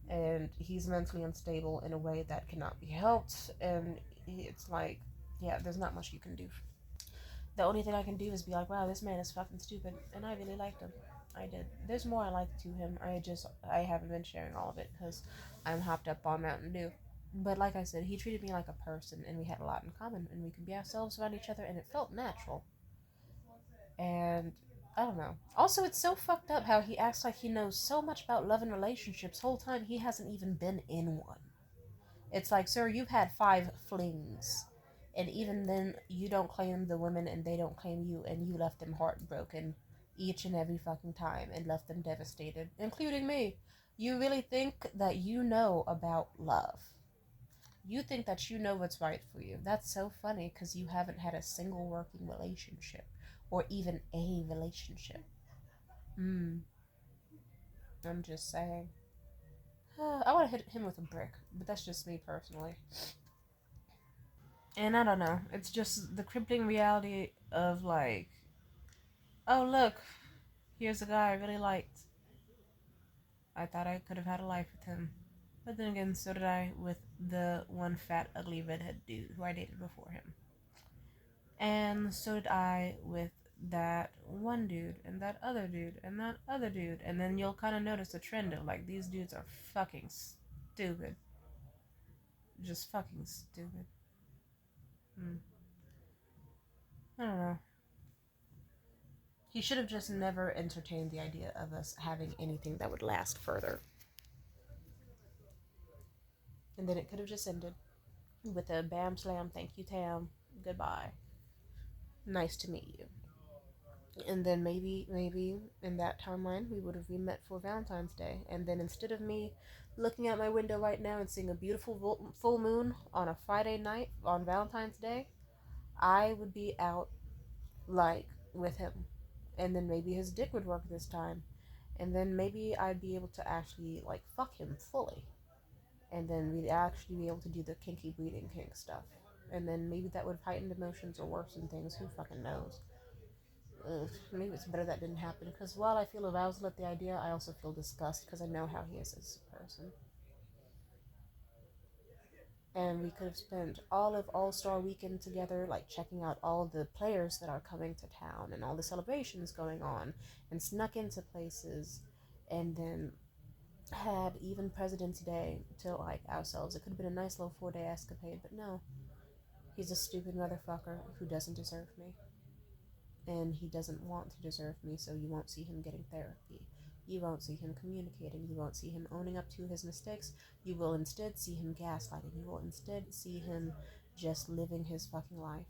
and he's mentally unstable in a way that cannot be helped, and it's like, yeah, there's not much you can do. The only thing I can do is be like, wow, this man is fucking stupid, and I really liked him. I did. There's more I like to him. I haven't been sharing all of it because I'm hopped up on Mountain Dew. But like I said, he treated me like a person, and we had a lot in common, and we could be ourselves around each other, and it felt natural. And I don't know. Also, it's so fucked up how he acts like he knows so much about love and relationships whole time he hasn't even been in one. It's like, sir, you've had 5 flings. And even then, you don't claim the women and they don't claim you, and you left them heartbroken each and every fucking time and left them devastated, including me. You really think that you know about love. You think that you know what's right for you. That's so funny because you haven't had a single working relationship or even a relationship. Hmm. I'm just saying. I want to hit him with a brick, but that's just me personally. And I don't know. It's just the crippling reality of like, oh look, here's a guy I really liked. I thought I could have had a life with him. But then again, so did I with the one fat, ugly redhead dude who I dated before him. And so did I with that one dude, and that other dude, and that other dude. And then you'll kind of notice a trend of like, these dudes are fucking stupid. Just fucking stupid. Hmm. I don't know. He should have just never entertained the idea of us having anything that would last further. And then it could have just ended with a bam slam, thank you, Tam, goodbye. Nice to meet you. And then maybe in that timeline, we would have met for Valentine's Day. And then instead of me looking out my window right now and seeing a beautiful full moon on a Friday night on Valentine's Day, I would be out, like, with him. And then maybe his dick would work this time. And then maybe I'd be able to actually, like, fuck him fully. And then we'd actually be able to do the kinky breeding kink stuff. And then maybe that would have heightened emotions or worsened things. Who fucking knows? Ugh, maybe it's better that didn't happen. Because while I feel arousal at the idea, I also feel disgust because I know how he is as a person. And we could have spent all of All-Star Weekend together, like checking out all the players that are coming to town and all the celebrations going on, and snuck into places, and then had even President's Day to like ourselves. It could have been a nice little 4-day escapade, but no. He's a stupid motherfucker who doesn't deserve me. And he doesn't want to deserve me, so you won't see him getting therapy. You won't see him communicating. You won't see him owning up to his mistakes. You will instead see him gaslighting. You will instead see him just living his fucking life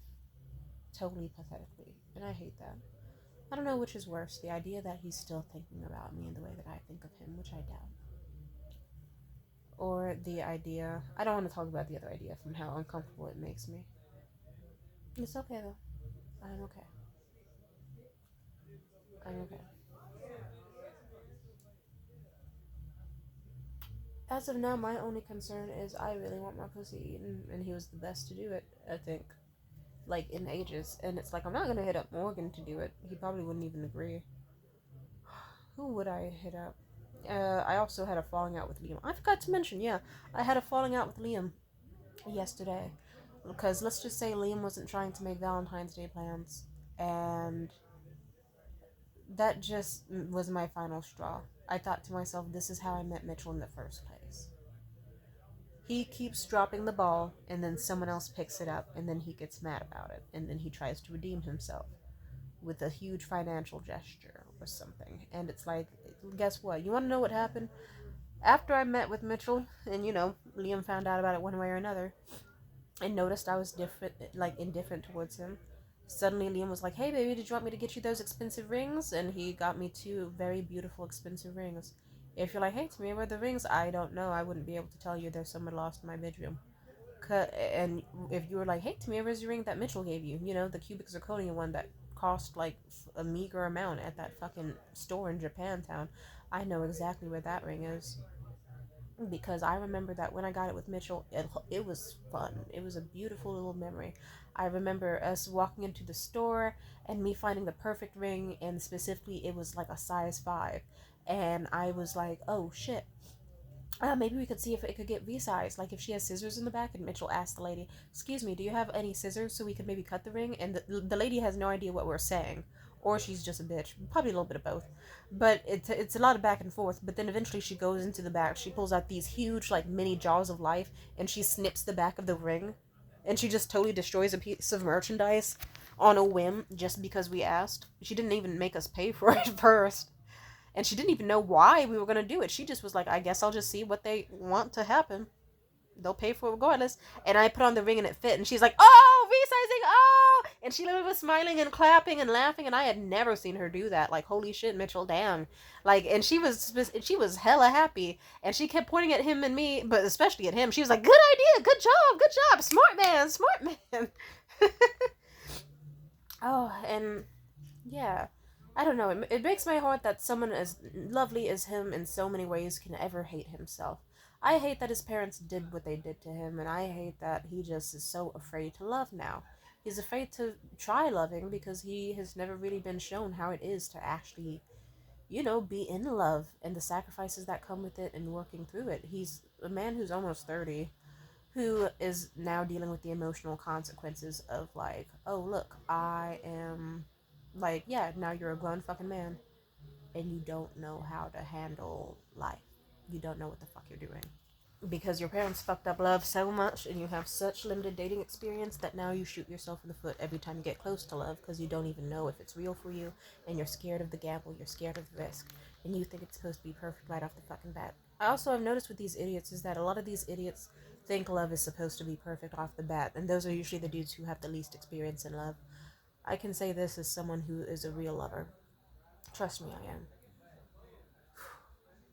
totally pathetically. And I hate that. I don't know which is worse, the idea that he's still thinking about me in the way that I think of him, which I doubt. Or the idea, I don't want to talk about the other idea from how uncomfortable it makes me. It's okay though. I'm okay. I'm okay. As of now, my only concern is I really want my pussy eaten, and he was the best to do it, I think. Like, in ages. And it's like, I'm not gonna hit up Morgan to do it. He probably wouldn't even agree. Who would I hit up? I also had a falling out with Liam. I forgot to mention, yeah, I had a falling out with Liam yesterday. Because let's just say Liam wasn't trying to make Valentine's Day plans. And that just was my final straw. I thought to myself, this is how I met Mitchell in the first place. He keeps dropping the ball, and then someone else picks it up, and then he gets mad about it, and then he tries to redeem himself with a huge financial gesture or something. And it's like, guess what? You want to know what happened? After I met with Mitchell, and Liam found out about it one way or another, and noticed I was different, like indifferent towards him. Suddenly, Liam was like, "Hey, baby, did you want me to get you those expensive rings?" And he got me 2 very beautiful, expensive rings. If you're like, "Hey, Tamia, where are the rings?" I don't know. I wouldn't be able to tell you. They're somewhere lost in my bedroom. And if you were like, "Hey, Tamia, where's your ring that Mitchell gave you?" The cubic zirconia one that cost like a meager amount at that fucking store in Japantown. I know exactly where that ring is because I remember that when I got it with Mitchell, it was fun. It was a beautiful little memory. I remember us walking into the store and me finding the perfect ring, and specifically, it was like a size 5. And I was like, oh shit, maybe we could see if it could get V-size. Like if she has scissors in the back, and Mitchell asked the lady, "Excuse me, do you have any scissors so we could maybe cut the ring?" And the lady has no idea what we're saying, or she's just a bitch. Probably a little bit of both. But it's a lot of back and forth. But then eventually she goes into the back. She pulls out these huge like mini jaws of life, and she snips the back of the ring, and she just totally destroys a piece of merchandise on a whim just because we asked. She didn't even make us pay for it first. And she didn't even know why we were going to do it. She just was like, I guess I'll just see what they want to happen. They'll pay for it regardless. And I put on the ring and it fit. And she's like, oh, resizing, oh. And she literally was smiling and clapping and laughing. And I had never seen her do that. Like, holy shit, Mitchell, damn. Like, and she was hella happy. And she kept pointing at him and me, but especially at him. She was like, good idea, good job, smart man, smart man. Oh, and yeah. I don't know. It breaks my heart that someone as lovely as him in so many ways can ever hate himself. I hate that his parents did what they did to him, and I hate that he just is so afraid to love now. He's afraid to try loving because he has never really been shown how it is to actually, be in love and the sacrifices that come with it and working through it. He's a man who's almost 30 who is now dealing with the emotional consequences of like, oh look, I am like, yeah, now you're a grown fucking man and you don't know how to handle life. You don't know what the fuck you're doing. Because your parents fucked up love so much and you have such limited dating experience that now you shoot yourself in the foot every time you get close to love because you don't even know if it's real for you, and you're scared of the gamble, you're scared of the risk, and you think it's supposed to be perfect right off the fucking bat. I also have noticed with these idiots is that a lot of these idiots think love is supposed to be perfect off the bat, and those are usually the dudes who have the least experience in love. I can say this as someone who is a real lover. Trust me, I am.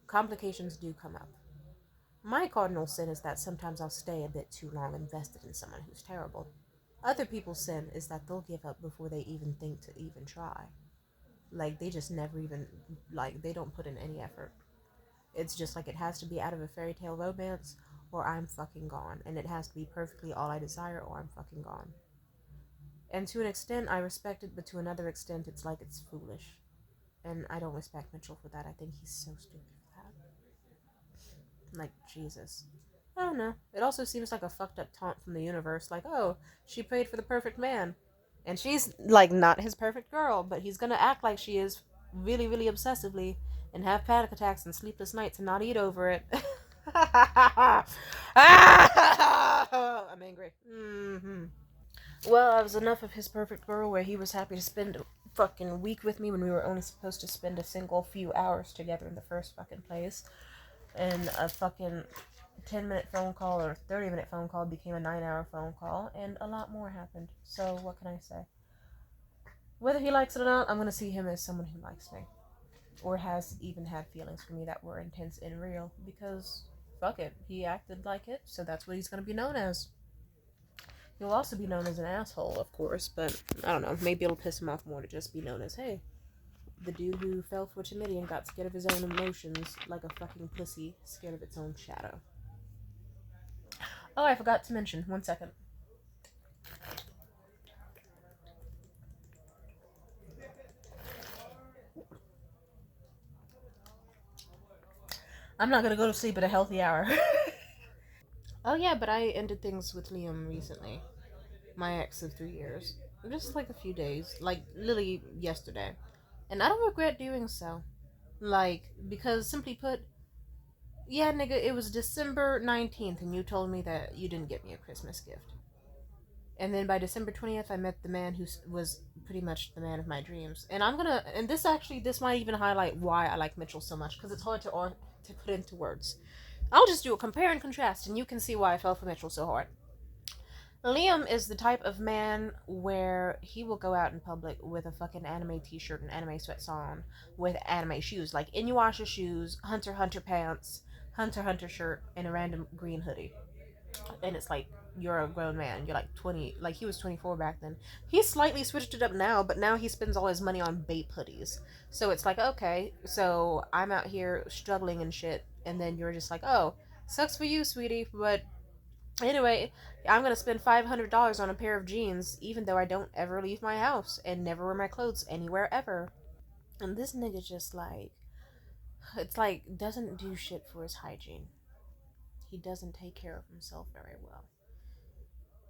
Complications do come up. My cardinal sin is that sometimes I'll stay a bit too long invested in someone who's terrible. Other people's sin is that they'll give up before they even think to even try. Like, they just never even, like, they don't put in any effort. It's just like it has to be out of a fairy tale romance or I'm fucking gone. And it has to be perfectly all I desire or I'm fucking gone. And to an extent, I respect it, but to another extent, it's like it's foolish. And I don't respect Mitchell for that. I think he's so stupid for that. Like, Jesus. I don't know. It also seems like a fucked up taunt from the universe. Like, oh, she prayed for the perfect man. And she's, like, not his perfect girl, but he's gonna act like she is really, really obsessively. and have panic attacks and sleepless nights and not eat over it. I'm angry. Well, I was enough of his perfect girl where he was happy to spend a fucking week with me when we were only supposed to spend a single few hours together in the first fucking place. And a fucking 10-minute phone call or 30-minute phone call became a 9-hour phone call, and a lot more happened. So, what can I say? Whether he likes it or not, I'm gonna see him as someone who likes me. Or has even had feelings for me that were intense and real. Because, fuck it, he acted like it, so that's what he's gonna be known as. He'll also be known as an asshole, of course, but I don't know. Maybe it'll piss him off more to just be known as, hey, the dude who fell for timidity and got scared of his own emotions like a fucking pussy scared of its own shadow. Oh, I forgot to mention. 1 second. I'm not gonna go to sleep at a healthy hour. Oh yeah, but I ended things with Liam recently. My ex of 3 years. Just like a few days. Like, literally yesterday. And I don't regret doing so. Like, because simply put, yeah, nigga, it was December 19th and you told me that you didn't get me a Christmas gift. And then by December 20th, I met the man who was pretty much the man of my dreams. And this might even highlight why I like Mitchell so much, because it's hard to put into words. I'll just do a compare and contrast, and you can see why I fell for Mitchell so hard. Liam is the type of man where he will go out in public with a fucking anime t-shirt and anime sweats on with anime shoes, like Inuyasha shoes, Hunter x Hunter pants, Hunter x Hunter shirt, and a random green hoodie. And it's like, you're a grown man. You're like 20, like he was 24 back then. He's slightly switched it up now, but now he spends all his money on Bape hoodies. So it's like, okay, so I'm out here struggling and shit, and then you're just like, oh, sucks for you, sweetie, but anyway, I'm gonna spend $500 on a pair of jeans, even though I don't ever leave my house and never wear my clothes anywhere ever. And this nigga just like, it's like, doesn't do shit for his hygiene. He doesn't take care of himself very well.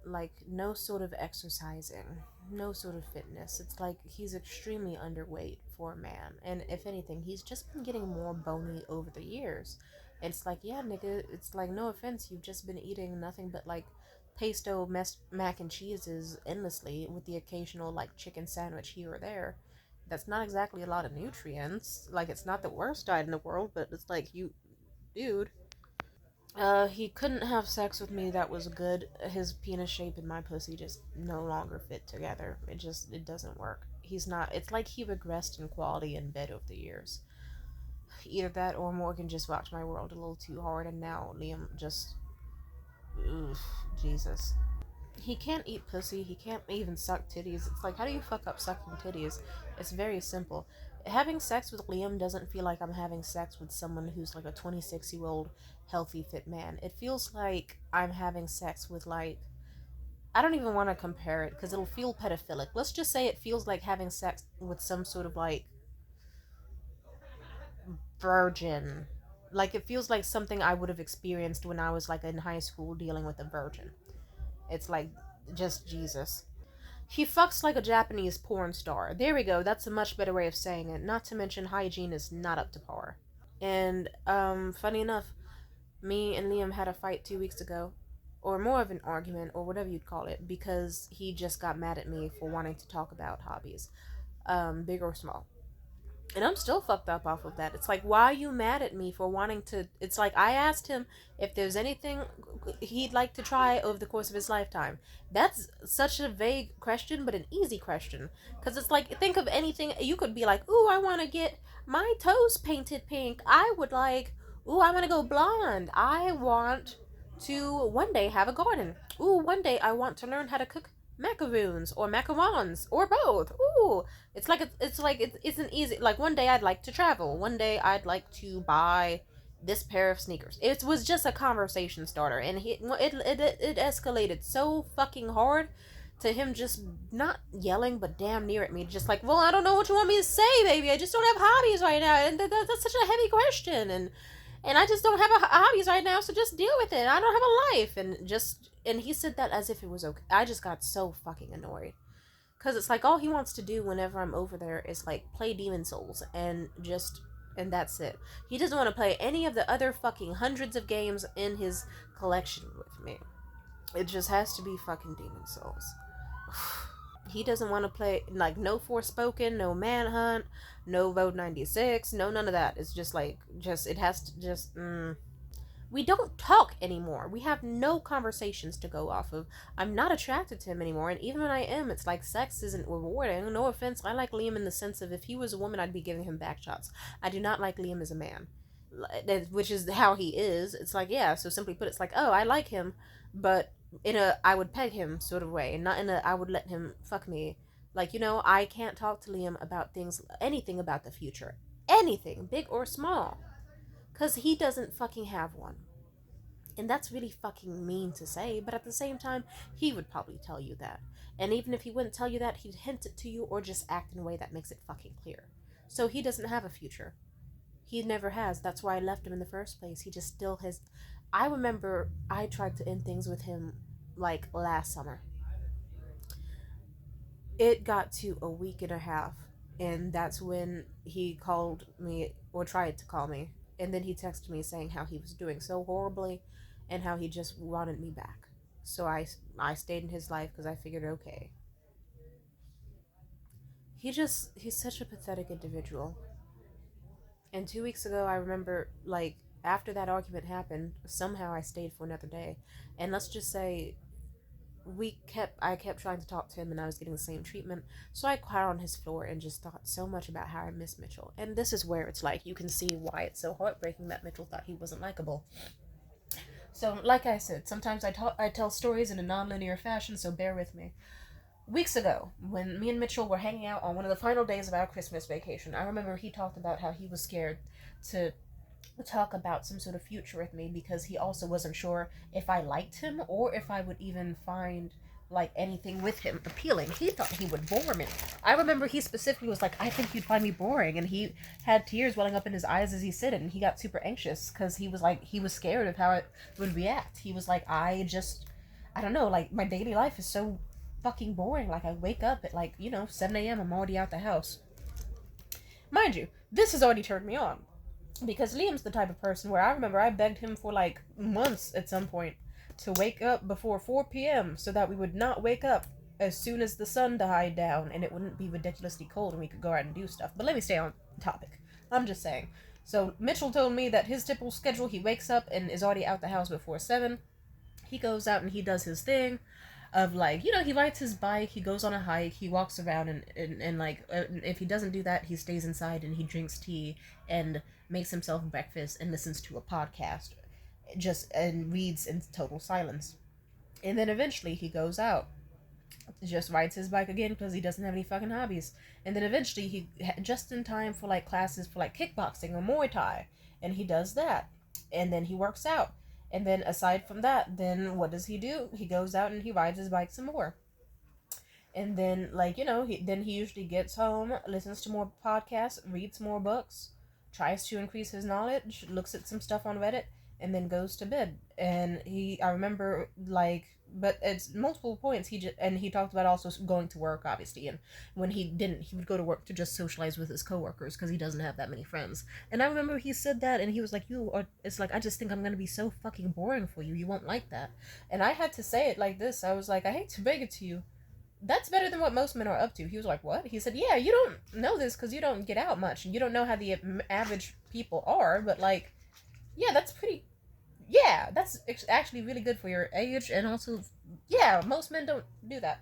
Like, no sort of exercising, no sort of fitness. It's like he's extremely underweight for a man. And if anything, he's just been getting more bony over the years. And it's like, yeah, nigga, it's like, no offense, you've just been eating nothing but like pesto mac and cheeses endlessly with the occasional like chicken sandwich here or there. That's not exactly a lot of nutrients. Like, it's not the worst diet in the world, but it's like, you, dude. He couldn't have sex with me that was good. His penis shape and my pussy just no longer fit together. It doesn't work. He's not, it's like he regressed in quality in bed over the years. Either that or Morgan just rocked my world a little too hard, and now Liam just, oof, Jesus. He can't eat pussy. He can't even suck titties. It's like, how do you fuck up sucking titties? It's very simple. Having sex with Liam doesn't feel like I'm having sex with someone who's like a 26-year-old healthy fit man. It feels like I'm having sex with like, I don't even want to compare it because it'll feel pedophilic. Let's just say it feels like having sex with some sort of like virgin. Like, it feels like something I would have experienced when I was like in high school dealing with a virgin. It's like, just Jesus. He fucks like a Japanese porn star. There we go. That's a much better way of saying it. Not to mention hygiene is not up to par. And funny enough, me and Liam had a fight 2 weeks ago, or more of an argument, or whatever you'd call it, because he just got mad at me for wanting to talk about hobbies, big or small. And I'm still fucked up off of that. It's like, why are you mad at me for wanting to? It's like, I asked him if there's anything he'd like to try over the course of his lifetime. That's such a vague question, but an easy question. Because it's like, think of anything. You could be like, ooh, I want to get my toes painted pink. I would like, ooh, I want to go blonde. I want to one day have a garden. Ooh, one day I want to learn how to cook macaroons or macarons or both. Ooh, it's an easy, like, one day I'd like to travel, one day I'd like to buy this pair of sneakers. It was just a conversation starter, and it escalated so fucking hard to him just not yelling but damn near at me, just like, well, I don't know what you want me to say, baby, I just don't have hobbies right now, and that's such a heavy question, and I just don't have hobbies right now, so just deal with it. I don't have a life. And he said that as if it was okay. I just got so fucking annoyed. Because it's like, all he wants to do whenever I'm over there is like play Demon Souls and just And that's it. He doesn't want to play any of the other fucking hundreds of games in his collection with me. It just has to be fucking Demon Souls. He doesn't want to play, like, no Forspoken, no Manhunt, no Road 96, no none of that. It's just like, just, it has to just, We don't talk anymore. We have no conversations to go off of. I'm not attracted to him anymore, and even when I am, it's like sex isn't rewarding. No offense, I like Liam in the sense of if he was a woman, I'd be giving him back shots. I do not like Liam as a man, which is how he is. It's like, yeah, so simply put, it's like, oh, I like him, but in a I would peg him sort of way, and not in a I would let him fuck me. Like, I can't talk to Liam about things, anything about the future. Anything, big or small. Because he doesn't fucking have one. And that's really fucking mean to say, but at the same time, he would probably tell you that. And even if he wouldn't tell you that, he'd hint it to you or just act in a way that makes it fucking clear. So he doesn't have a future. He never has. That's why I left him in the first place. He just still has. I remember I tried to end things with him like last summer. It got to a week and a half, and that's when he called me or tried to call me. And then he texted me saying how he was doing so horribly and how he just wanted me back. So I stayed in his life because I figured, okay. He's such a pathetic individual. And 2 weeks ago, I remember, like, after that argument happened, somehow I stayed for another day. And let's just say I kept trying to talk to him and I was getting the same treatment. So I cried on his floor and just thought so much about how I miss Mitchell. And this is where it's like you can see why it's so heartbreaking that Mitchell thought he wasn't likable. So, like I said, sometimes I tell stories in a non-linear fashion, so bear with me. Weeks ago, when me and Mitchell were hanging out on one of the final days of our Christmas vacation, I remember he talked about how he was scared to talk about some sort of future with me because he also wasn't sure if I liked him or if I would even find like anything with him appealing. He thought he would bore me. I remember he specifically was like, I think you'd find me boring, and he had tears welling up in his eyes as he said it, and he got super anxious because he was like, he was scared of how it would react. He was like, I don't know, like my daily life is so fucking boring. Like I wake up at like 7 a.m. I'm already out the house. Mind you, this has already turned me on because Liam's the type of person where I remember I begged him for like months at some point to wake up before 4 p.m. so that we would not wake up as soon as the sun died down and it wouldn't be ridiculously cold and we could go out and do stuff. But let me stay on topic. I'm just saying. So Mitchell told me that his typical schedule, he wakes up and is already out the house before 7. He goes out and he does his thing of like, he rides his bike, he goes on a hike, he walks around, and like, if he doesn't do that, he stays inside and he drinks tea and makes himself breakfast and listens to a podcast, just and reads in total silence. And then eventually he goes out, just rides his bike again because he doesn't have any fucking hobbies. And then eventually he, just in time for like classes for like kickboxing or Muay Thai, and he does that. And then he works out. And then aside from that, then what does he do? He goes out and he rides his bike some more. And then like he usually gets home, listens to more podcasts, reads more books, tries to increase his knowledge, looks at some stuff on Reddit, and then goes to bed. And I remember like, but it's multiple points and he talked about also going to work obviously, and when he didn't, he would go to work to just socialize with his coworkers because he doesn't have that many friends. And I remember he said that and he was like, it's like, I just think I'm gonna be so fucking boring for you won't like that. And I had to say it like this. I was like, I hate to break it to you, that's better than what most men are up to. He was like, what? He said, yeah, you don't know this because you don't get out much and you don't know how the average people are, but like, yeah, that's pretty, yeah, that's actually really good for your age. And also, yeah, most men don't do that.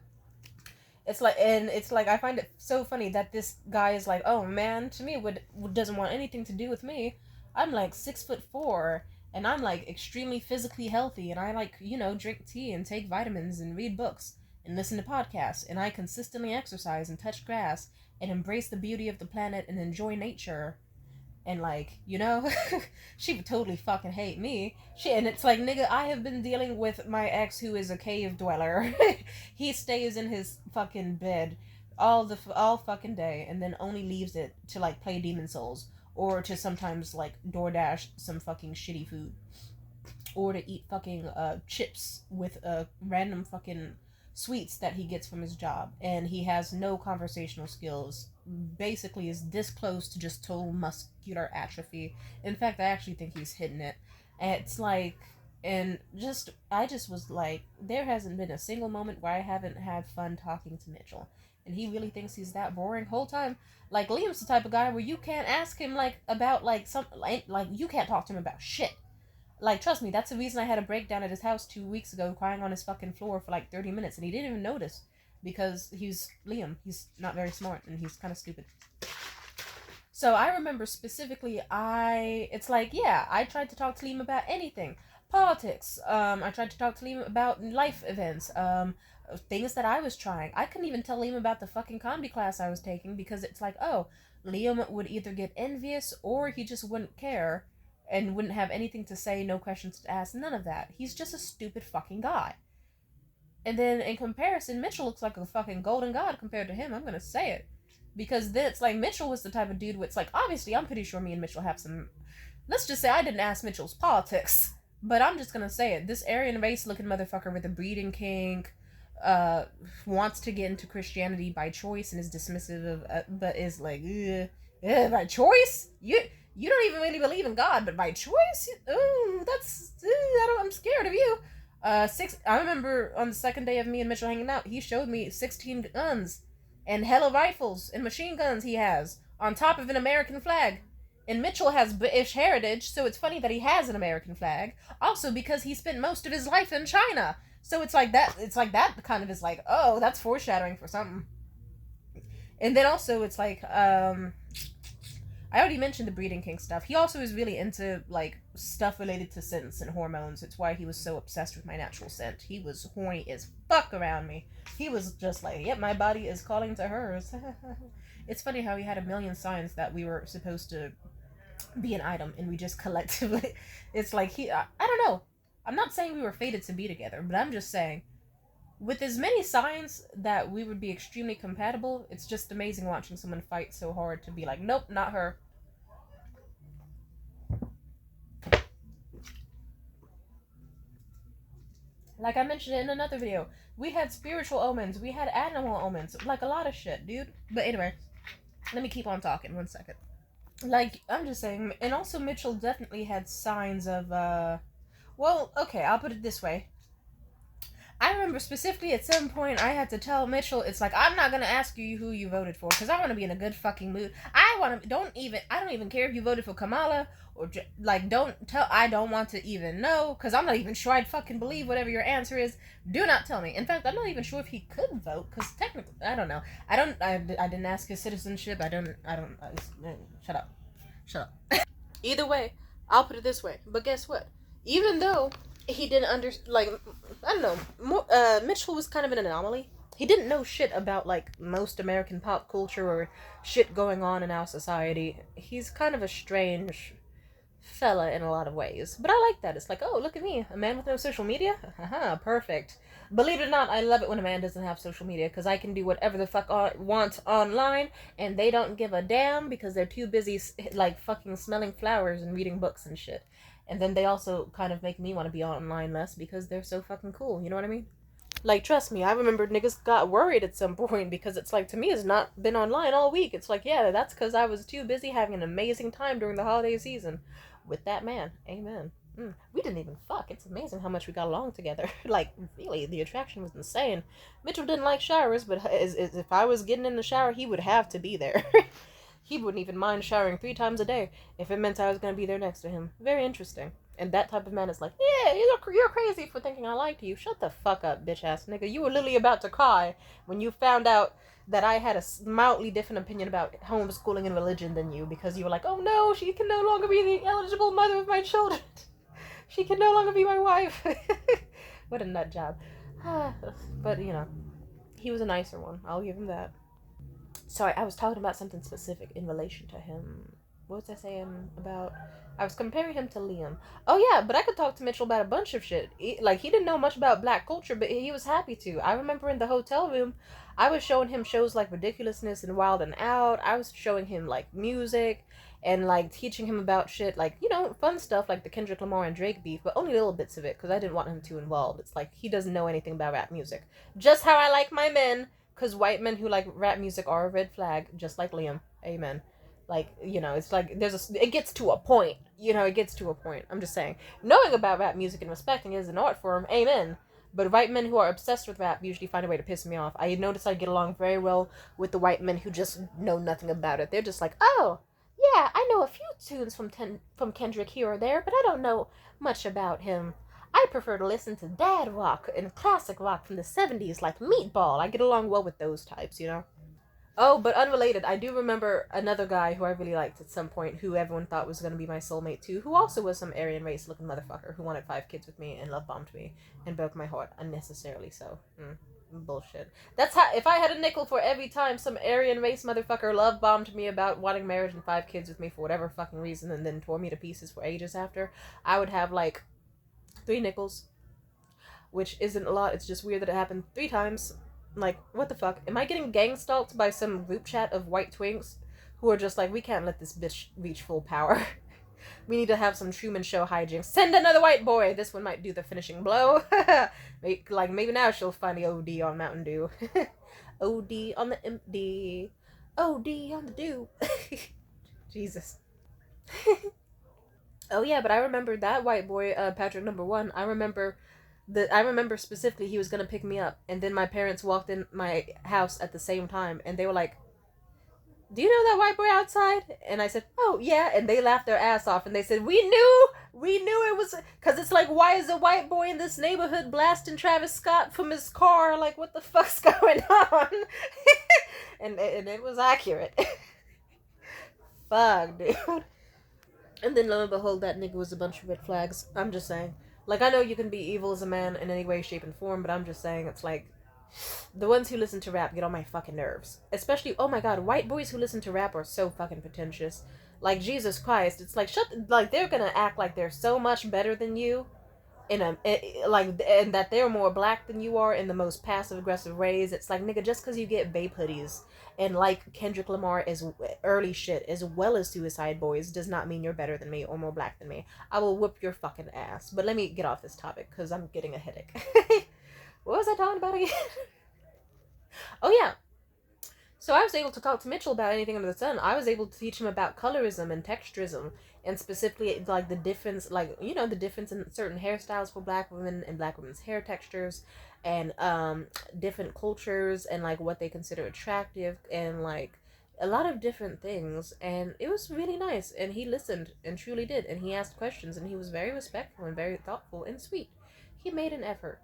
It's like I find it so funny that this guy is like, oh man, to me would doesn't want anything to do with me. I'm like 6'4", and I'm like extremely physically healthy, and I like drink tea and take vitamins and read books and listen to podcasts, and I consistently exercise and touch grass and embrace the beauty of the planet and enjoy nature, and like she would totally fucking hate me. And it's like, nigga, I have been dealing with my ex who is a cave dweller. He stays in his fucking bed all fucking day and then only leaves it to like play Demon Souls or to sometimes like DoorDash some fucking shitty food or to eat fucking chips with random fucking sweets that he gets from his job, and he has no conversational skills basically is this close to just total muscular atrophy. In fact, I actually think he's hitting it. And it's like, and just, I just was like, there hasn't been a single moment where I haven't had fun talking to Mitchell. And he really thinks he's that boring whole time. Like, Liam's the type of guy where you can't ask him, like, about, like, like you can't talk to him about shit. Like, trust me, that's the reason I had a breakdown at his house 2 weeks ago, crying on his fucking floor for like 30 minutes, and he didn't even notice because he's Liam. He's not very smart and he's kind of stupid. So I remember specifically, it's like, yeah, I tried to talk to Liam about anything, politics. I tried to talk to Liam about life events. Things that I was trying. I couldn't even tell Liam about the fucking comedy class I was taking because it's like, oh, Liam would either get envious or he just wouldn't care and wouldn't have anything to say, no questions to ask, none of that. He's just a stupid fucking guy. And then in comparison, Mitchell looks like a fucking golden god compared to him. I'm gonna say it. Because then it's like Mitchell was the type of dude where it's like, obviously, I'm pretty sure me and Mitchell have some. Let's just say I didn't ask Mitchell's politics, but I'm just gonna say it. This Aryan race looking motherfucker with a breeding kink, uh, wants to get into Christianity by choice and is dismissive of, but is like, by choice? You don't even really believe in God, but by choice? Ooh, I'm scared of you. I remember on the second day of me and Mitchell hanging out, he showed me 16 guns and hella rifles and machine guns he has on top of an American flag. And Mitchell has British heritage, so it's funny that he has an American flag. Also, because he spent most of his life in China, so it's like that. It's like that kind of is like, oh, that's foreshadowing for something. And then also, it's like, I already mentioned the breeding kink stuff. He also is really into like stuff related to scents and hormones. It's why he was so obsessed with my natural scent. He was horny as fuck around me. He was just like, yep, my body is calling to hers. It's funny how he had a million signs that we were supposed to be an item and we just collectively. It's like I don't know. I'm not saying we were fated to be together, but I'm just saying with as many signs that we would be extremely compatible, it's just amazing watching someone fight so hard to be like, nope, not her. Like I mentioned in another video, we had spiritual omens, we had animal omens, like a lot of shit, dude. But anyway, let me keep on talking 1 second. Like, I'm just saying, and also Mitchell definitely had signs of, well, okay, I'll put it this way. I remember specifically at some point I had to tell Mitchell, it's like, I'm not gonna ask you who you voted for because I want to be in a good fucking mood. I don't even care if you voted for Kamala or like, I don't want to even know because I'm not even sure I'd fucking believe whatever your answer is. Do not tell me. In fact, I'm not even sure if he could vote because technically, I don't know. I didn't ask his citizenship. Shut up. Shut up. Either way, I'll put it this way. But guess what? Even though he didn't like, I don't know, Mitchell was kind of an anomaly. He didn't know shit about like most American pop culture or shit going on in our society. He's kind of a strange fella in a lot of ways. But I like that. It's like, oh, look at me, a man with no social media? Haha, perfect. Believe it or not, I love it when a man doesn't have social media because I can do whatever the fuck I want online and they don't give a damn because they're too busy like fucking smelling flowers and reading books and shit. And then they also kind of make me want to be online less because they're so fucking cool, you know what I mean? Like, trust me, I remember niggas got worried at some point because it's like, to me, it's not been online all week. It's like, yeah, that's because I was too busy having an amazing time during the holiday season with that man. Amen. We didn't even fuck. It's amazing how much we got along together. Like, really, the attraction was insane. Mitchell didn't like showers, but if I was getting in the shower, he would have to be there. He wouldn't even mind showering 3 times a day if it meant I was going to be there next to him. Very interesting. And that type of man is like, yeah, you're crazy for thinking I liked you. Shut the fuck up, bitch ass nigga. You were literally about to cry when you found out that I had a mildly different opinion about homeschooling and religion than you because you were like, oh no, she can no longer be the eligible mother of my children. She can no longer be my wife. What a nut job. But, you know, he was a nicer one. I'll give him that. Sorry, I was talking about something specific in relation to him. What was I saying about? I was comparing him to Liam. Oh yeah, but I could talk to Mitchell about a bunch of shit. He didn't know much about black culture, but he was happy to. I remember in the hotel room, I was showing him shows like Ridiculousness and Wild and Out. I was showing him like music and like teaching him about shit like, you know, fun stuff like the Kendrick Lamar and Drake beef, but only little bits of it because I didn't want him too involved. It's like he doesn't know anything about rap music. Just how I like my men. Because white men who like rap music are a red flag, just like Liam. Amen. Like, it's like it gets to a point. It gets to a point. I'm just saying. Knowing about rap music and respecting it as an art form, amen. But white men who are obsessed with rap usually find a way to piss me off. I notice I get along very well with the white men who just know nothing about it. They're just like, oh, yeah, I know a few tunes from Kendrick here or there, but I don't know much about him. I prefer to listen to dad rock and classic rock from the 70s like Meatball. I get along well with those types. Oh, but unrelated, I do remember another guy who I really liked at some point who everyone thought was going to be my soulmate too, who also was some Aryan race looking motherfucker who wanted 5 kids with me and love bombed me and broke my heart unnecessarily so. Bullshit. That's how, if I had a nickel for every time some Aryan race motherfucker love bombed me about wanting marriage and 5 kids with me for whatever fucking reason and then tore me to pieces for ages after, I would have like 3 nickels, which isn't a lot. It's just weird that it happened 3 times. Like, what the fuck? Am I getting gang stalked by some group chat of white twinks who are just like, we can't let this bitch reach full power. We need to have some Truman Show hijinks. Send another white boy. This one might do the finishing blow. Like, maybe now she'll find the OD on Mountain Dew. OD on the empty. OD on the dew. Jesus. Oh yeah, but I remember that white boy, Patrick number one. I remember specifically he was gonna pick me up, and then my parents walked in my house at the same time, and they were like, "Do you know that white boy outside?" And I said, "Oh yeah," and they laughed their ass off, and they said, we knew it was, because it's like, why is a white boy in this neighborhood blasting Travis Scott from his car? Like, what the fuck's going on?" And it was accurate. Fuck, dude. And then lo and behold, that nigga was a bunch of red flags. I'm just saying. Like, I know you can be evil as a man in any way, shape, and form, but I'm just saying it's like, the ones who listen to rap get on my fucking nerves. Especially, oh my god, white boys who listen to rap are so fucking pretentious. Like, Jesus Christ, it's like, like, they're gonna act like they're so much better than you, and that they're more black than you are in the most passive aggressive ways. It's like, nigga, just because you get vape hoodies and like Kendrick Lamar as early shit as well as Suicide Boys does not mean you're better than me or more black than me. I will whoop your fucking ass. But let me get off this topic because I'm getting a headache. What was I talking about again? Oh yeah, so I was able to talk to Mitchell about anything under the sun. I was able to teach him about colorism and texturism, and specifically like the difference, like, the difference in certain hairstyles for black women and black women's hair textures, and different cultures and like what they consider attractive and like a lot of different things. And it was really nice. And he listened and truly did, and he asked questions, and he was very respectful and very thoughtful and sweet. He made an effort,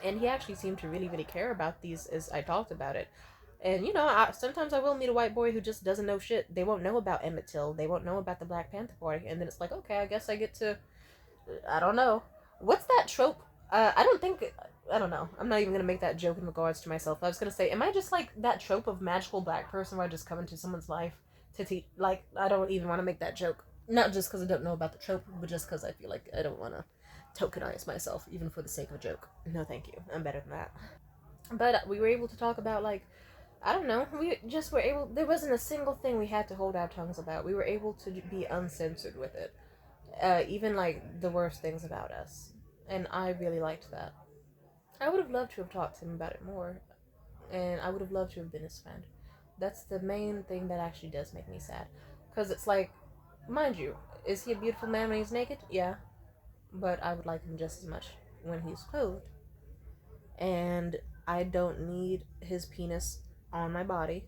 and he actually seemed to really really care about these as I talked about it. And sometimes I will meet a white boy who just doesn't know shit. They won't know about Emmett Till. They won't know about the Black Panther Party. And then it's like, okay, I guess I get to, I don't know. What's that trope? I don't think, I don't know. I'm not even gonna make that joke in regards to myself. I was gonna say, am I just like that trope of magical black person where I just come into someone's life to teach? Like, I don't even want to make that joke. Not just because I don't know about the trope, but just because I feel like I don't want to tokenize myself, even for the sake of a joke. No, thank you. I'm better than that. But we were able to talk about like, I don't know. We just were able. There wasn't a single thing we had to hold our tongues about. We were able to be uncensored with it, even like the worst things about us, and I really liked that. I would have loved to have talked to him about it more, and I would have loved to have been his friend. That's the main thing that actually does make me sad, because it's like, mind you, is he a beautiful man when he's naked? Yeah, but I would like him just as much when he's clothed, and I don't need his penis on my body.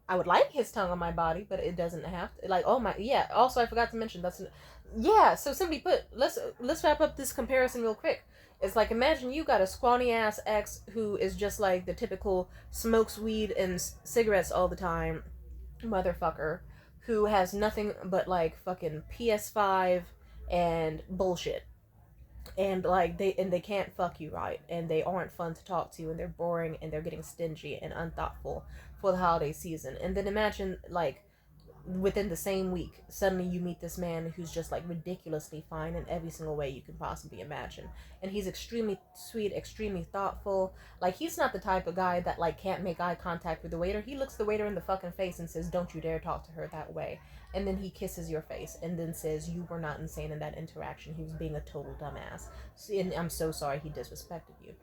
I would like his tongue on my body, but it doesn't have to. Like, oh my, yeah. Also, I forgot to mention yeah. So simply put, let's wrap up this comparison real quick. It's like, imagine you got a scrawny ass ex who is just like the typical smokes weed and cigarettes all the time motherfucker, who has nothing but like fucking PS5 and bullshit, and like they can't fuck you right, and they aren't fun to talk to, and they're boring, and they're getting stingy and unthoughtful for the holiday season. And then imagine like within the same week suddenly you meet this man who's just like ridiculously fine in every single way you can possibly imagine, and he's extremely sweet, extremely thoughtful. Like, he's not the type of guy that like can't make eye contact with the waiter. He looks the waiter in the fucking face and says, "Don't you dare talk to her that way." And then he kisses your face and then says, "You were not insane in that interaction. He was being a total dumbass, and I'm so sorry he disrespected you."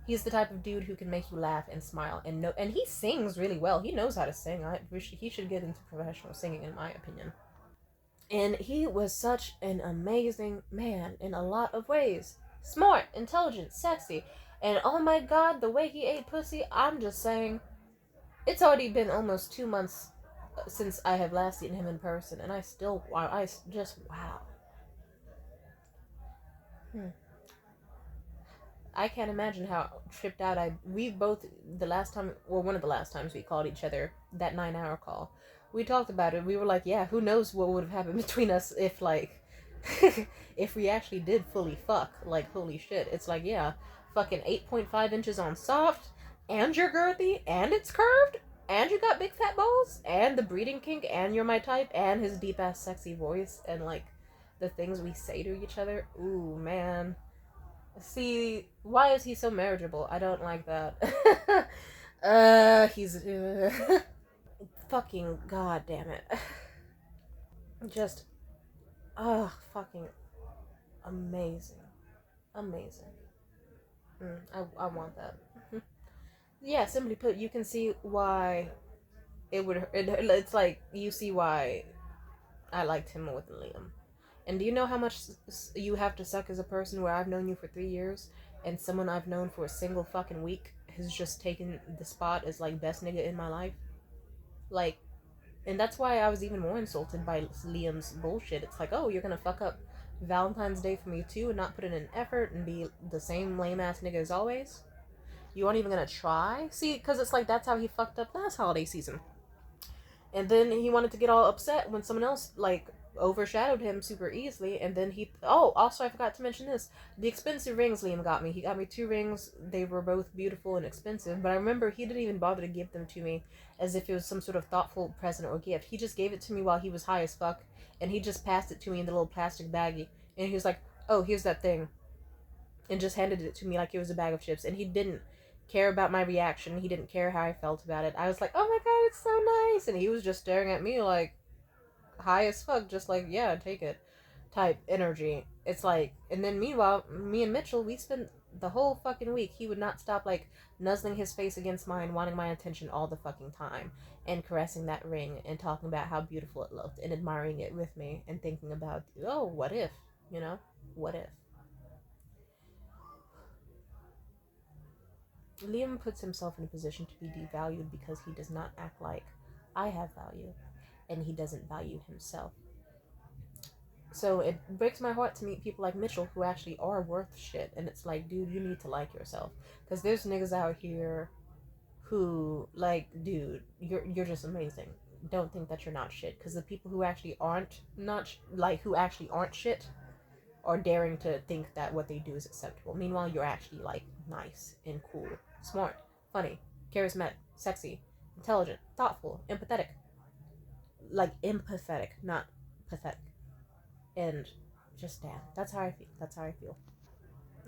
He's the type of dude who can make you laugh and smile and know. And he sings really well. He knows how to sing. I wish he should get into professional singing, in my opinion. And he was such an amazing man in a lot of ways. Smart, intelligent, sexy. And oh my god, the way he ate pussy, I'm just saying, it's already been almost 2 months since I have last seen him in person, and I still, I just, wow. Hmm. I can't imagine how tripped out we both, the last time, or one of the last times we called each other, that 9 hour call, we talked about it. We were like, yeah, who knows what would have happened between us if, like, if we actually did fully fuck. Like, holy shit. It's like, yeah, fucking 8.5 inches on soft, and you're girthy, and it's curved, and you got big fat balls, and the breeding kink, and you're my type, and his deep ass sexy voice, and, like, the things we say to each other. Ooh, man. See, why is he so marriageable? I don't like that. He's fucking god damn it. Just fucking amazing. Amazing. I want that. Yeah, simply put, you can see why it's like you see why I liked him more than Liam. And do you know how much you have to suck as a person where I've known you for 3 years and someone I've known for a single fucking week has just taken the spot as like best nigga in my life? Like, and that's why I was even more insulted by Liam's bullshit. It's like, oh, you're gonna fuck up Valentine's Day for me too and not put in an effort and be the same lame ass nigga as always? You aren't even gonna try? See, because it's like that's how he fucked up last holiday season. And then he wanted to get all upset when someone else like overshadowed him super easily. And then also I forgot to mention this: the expensive rings Liam got me. He got me 2 rings. They were both beautiful and expensive, but I remember he didn't even bother to give them to me as if it was some sort of thoughtful present or gift. He just gave it to me while he was high as fuck, and he just passed it to me in the little plastic baggie. And he was like, "Oh, here's that thing," and just handed it to me like it was a bag of chips. And he didn't care about my reaction. He didn't care how I felt about it. I was like, "Oh my god, it's so nice," and he was just staring at me like high as fuck, just like, "Yeah, take it," type energy. It's like, and then meanwhile, me and Mitchell, we spent the whole fucking week. He would not stop like nuzzling his face against mine, wanting my attention all the fucking time, and caressing that ring and talking about how beautiful it looked and admiring it with me and thinking about, oh, what if, you know, what if. Liam puts himself in a position to be devalued because he does not act like I have value and he doesn't value himself. So it breaks my heart to meet people like Mitchell who actually are worth shit. And it's like, dude, you need to like yourself. Because there's niggas out here who, like, dude, you're just amazing. Don't think that you're not shit. Because the people who actually aren't not, who actually aren't shit are daring to think that what they do is acceptable. Meanwhile, you're actually like nice and cool, smart, funny, charismatic, sexy, intelligent, thoughtful, empathetic. Like empathetic, not pathetic. And just damn, that's how I feel. That's how I feel.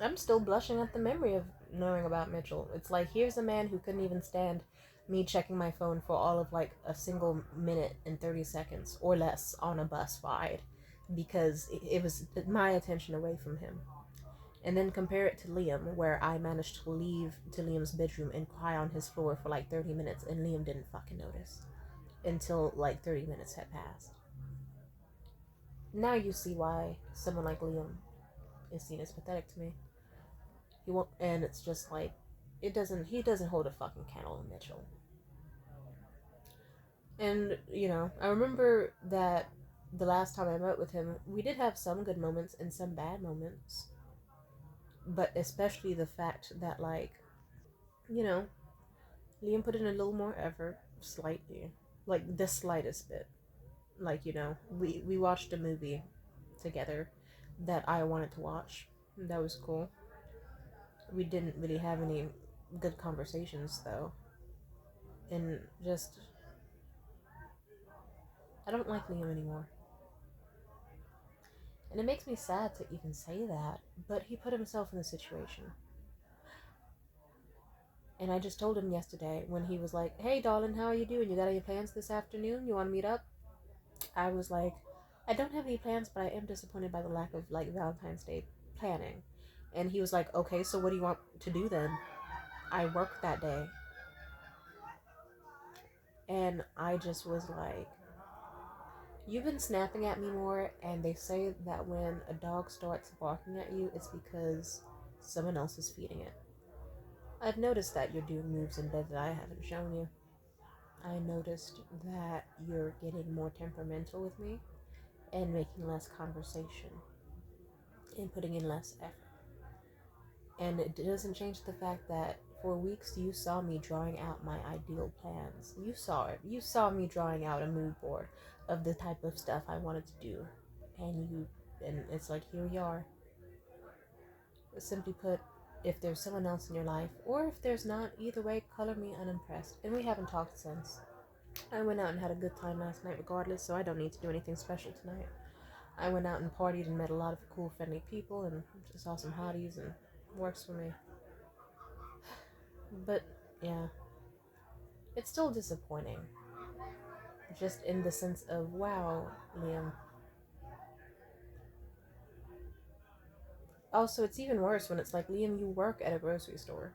I'm still blushing at the memory of knowing about Mitchell. It's like here's a man who couldn't even stand me checking my phone for all of like a single minute and 30 seconds or less on a bus ride because it was my attention away from him. And then compare it to Liam, where I managed to leave to Liam's bedroom and cry on his floor for like 30 minutes, and Liam didn't fucking notice until like 30 minutes had passed. Now you see why someone like Liam is seen as pathetic to me. He won't, and it's just like, he doesn't hold a fucking candle to Mitchell. And, I remember that the last time I met with him, we did have some good moments and some bad moments. But especially the fact that, like, you know, Liam put in a little more effort, slightly, like the slightest bit. Like, we watched a movie together that I wanted to watch. That was cool. We didn't really have any good conversations though, and just I don't like Liam anymore. And it makes me sad to even say that, but he put himself in the situation. And I just told him yesterday when he was like, "Hey, darling, how are you doing? You got any plans this afternoon? You want to meet up?" I was like, "I don't have any plans, but I am disappointed by the lack of like Valentine's Day planning." And he was like, "Okay, so what do you want to do then?" I worked that day, and I just was like, you've been snapping at me more, and they say that when a dog starts barking at you, it's because someone else is feeding it. I've noticed that you're doing moves in bed that I haven't shown you. I noticed that you're getting more temperamental with me and making less conversation and putting in less effort. And it doesn't change the fact that for weeks you saw me drawing out my ideal plans. You saw it. You saw me drawing out a mood board of the type of stuff I wanted to do. And it's like, here we are. Simply put, if there's someone else in your life, or if there's not, either way, color me unimpressed. And we haven't talked since. I went out and had a good time last night regardless, so I don't need to do anything special tonight. I went out and partied and met a lot of cool, friendly people and just saw some hotties and works for me. But yeah, it's still disappointing. Just in the sense of, wow, Liam. Also, it's even worse when it's like, Liam, you work at a grocery store.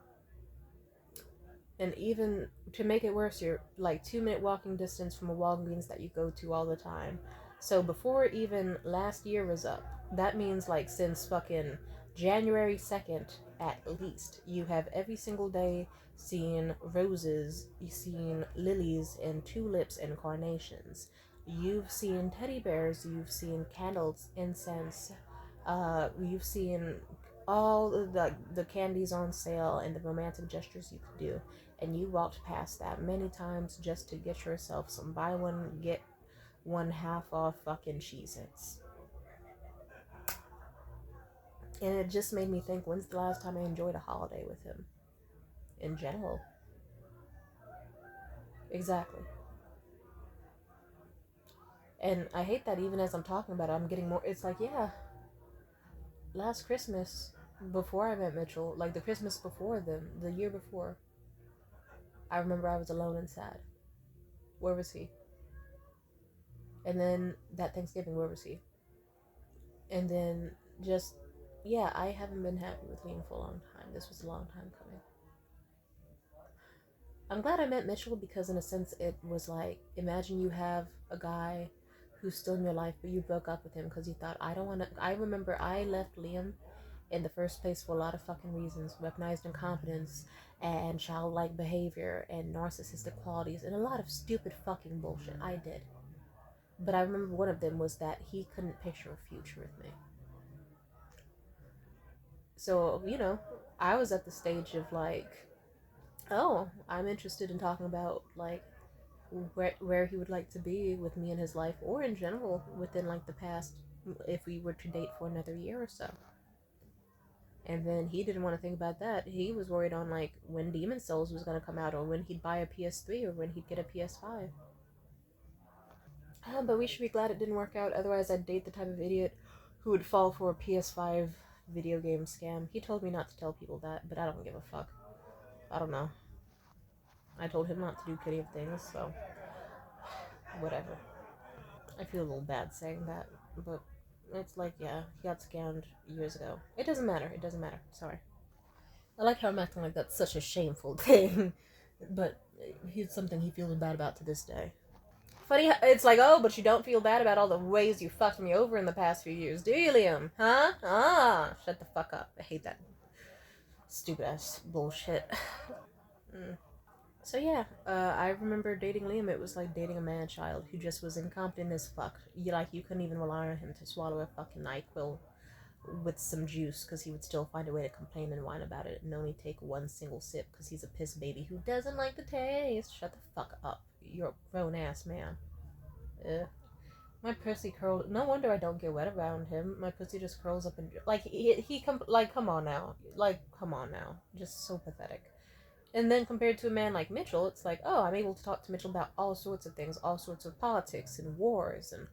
And even to make it worse, you're like 2 minute walking distance from a Walgreens that you go to all the time. So before even last year was up, that means like since fucking January 2nd at least, you have every single day seen roses, you've seen lilies and tulips and carnations. You've seen teddy bears, you've seen candles, incense, you've seen all the candies on sale and the romantic gestures you could do, and you walked past that many times just to get yourself some buy one get one half off fucking Cheez-Its. And it just made me think, when's the last time I enjoyed a holiday with him in general? Exactly. And I hate that even as I'm talking about it, I'm getting more. It's like, yeah, last Christmas, before I met Mitchell, like the Christmas before them, the year before, I remember I was alone and sad. Where was he? And then that Thanksgiving, where was he? And then just, yeah, I haven't been happy with Liam for a long time. This was a long time coming. I'm glad I met Mitchell because, in a sense, it was like, imagine you have a guy who's still in your life, but you broke up with him because you thought, I don't want to. I remember I left Liam in the first place for a lot of fucking reasons, weaponized incompetence and childlike behavior and narcissistic qualities and a lot of stupid fucking bullshit. I did. But I remember one of them was that he couldn't picture a future with me. So, I was at the stage of like, oh, I'm interested in talking about like where he would like to be with me in his life or in general within like the past, if we were to date for another year or so. And then he didn't want to think about that. He was worried on like when Demon Souls was going to come out or when he'd buy a PS3 or when he'd get a PS5. But we should be glad it didn't work out. Otherwise, I'd date the type of idiot who would fall for a PS5 video game scam. He told me not to tell people that, but I don't give a fuck. I don't know. I told him not to do kitty of things, so whatever. I feel a little bad saying that, but it's like, yeah, he got scammed years ago. It doesn't matter. It doesn't matter. Sorry. I like how I'm acting like that's such a shameful thing, but it's something he feels bad about to this day. Funny, it's like, oh, but you don't feel bad about all the ways you fucked me over in the past few years, do you, Liam? Huh? Ah, shut the fuck up. I hate that stupid ass bullshit. Mm. So yeah, I remember dating Liam. It was like dating a man child who just was incompetent as fuck. You couldn't even rely on him to swallow a fucking NyQuil with some juice because he would still find a way to complain and whine about it and only take one single sip because he's a piss baby who doesn't like the taste. Shut the fuck up. You're a grown ass man. Ugh. My pussy curled. No wonder I don't get wet around him. My pussy just curls up and like like come on now, just so pathetic. And then compared to a man like Mitchell, it's like, oh, I'm able to talk to Mitchell about all sorts of things, all sorts of politics and wars and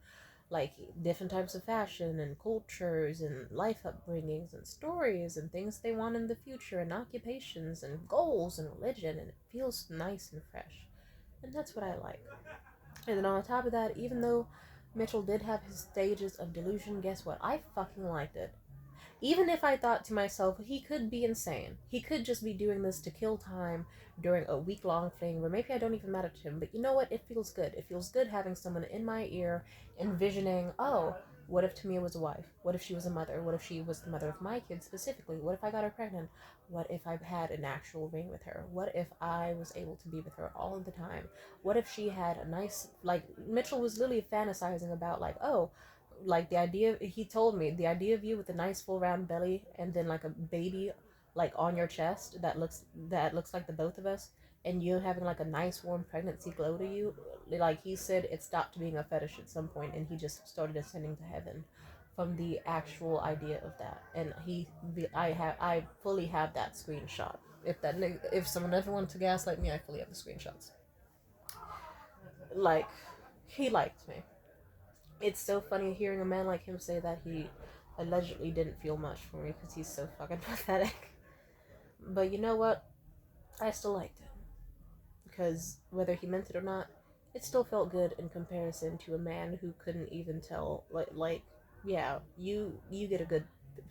like different types of fashion and cultures and life upbringings and stories and things they want in the future and occupations and goals and religion, and it feels nice and fresh. And that's what I like. And then on top of that, even though Mitchell did have his stages of delusion, guess what? I fucking liked it. Even if I thought to myself, he could be insane. He could just be doing this to kill time during a week long thing where maybe I don't even matter to him. But you know what? It feels good. It feels good having someone in my ear envisioning, oh, what if Tamia was a wife? What if she was a mother? What if she was the mother of my kids specifically? What if I got her pregnant? What if I had an actual ring with her? What if I was able to be with her all of the time? What if she had a nice, like, Mitchell was literally fantasizing about, like, oh, like the idea he told me the idea of you with a nice full round belly and then like a baby like on your chest that looks like the both of us and you having like a nice warm pregnancy glow to you, like he said it stopped being a fetish at some point and he just started ascending to heaven from the actual idea of that. And I fully have that screenshot. If someone ever wanted to gaslight me, I fully have the screenshots. Like, he liked me. It's so funny hearing a man like him say that he allegedly didn't feel much for me because he's so fucking pathetic. But you know what? I still liked it because whether he meant it or not, it still felt good in comparison to a man who couldn't even tell. Like, yeah, you get a good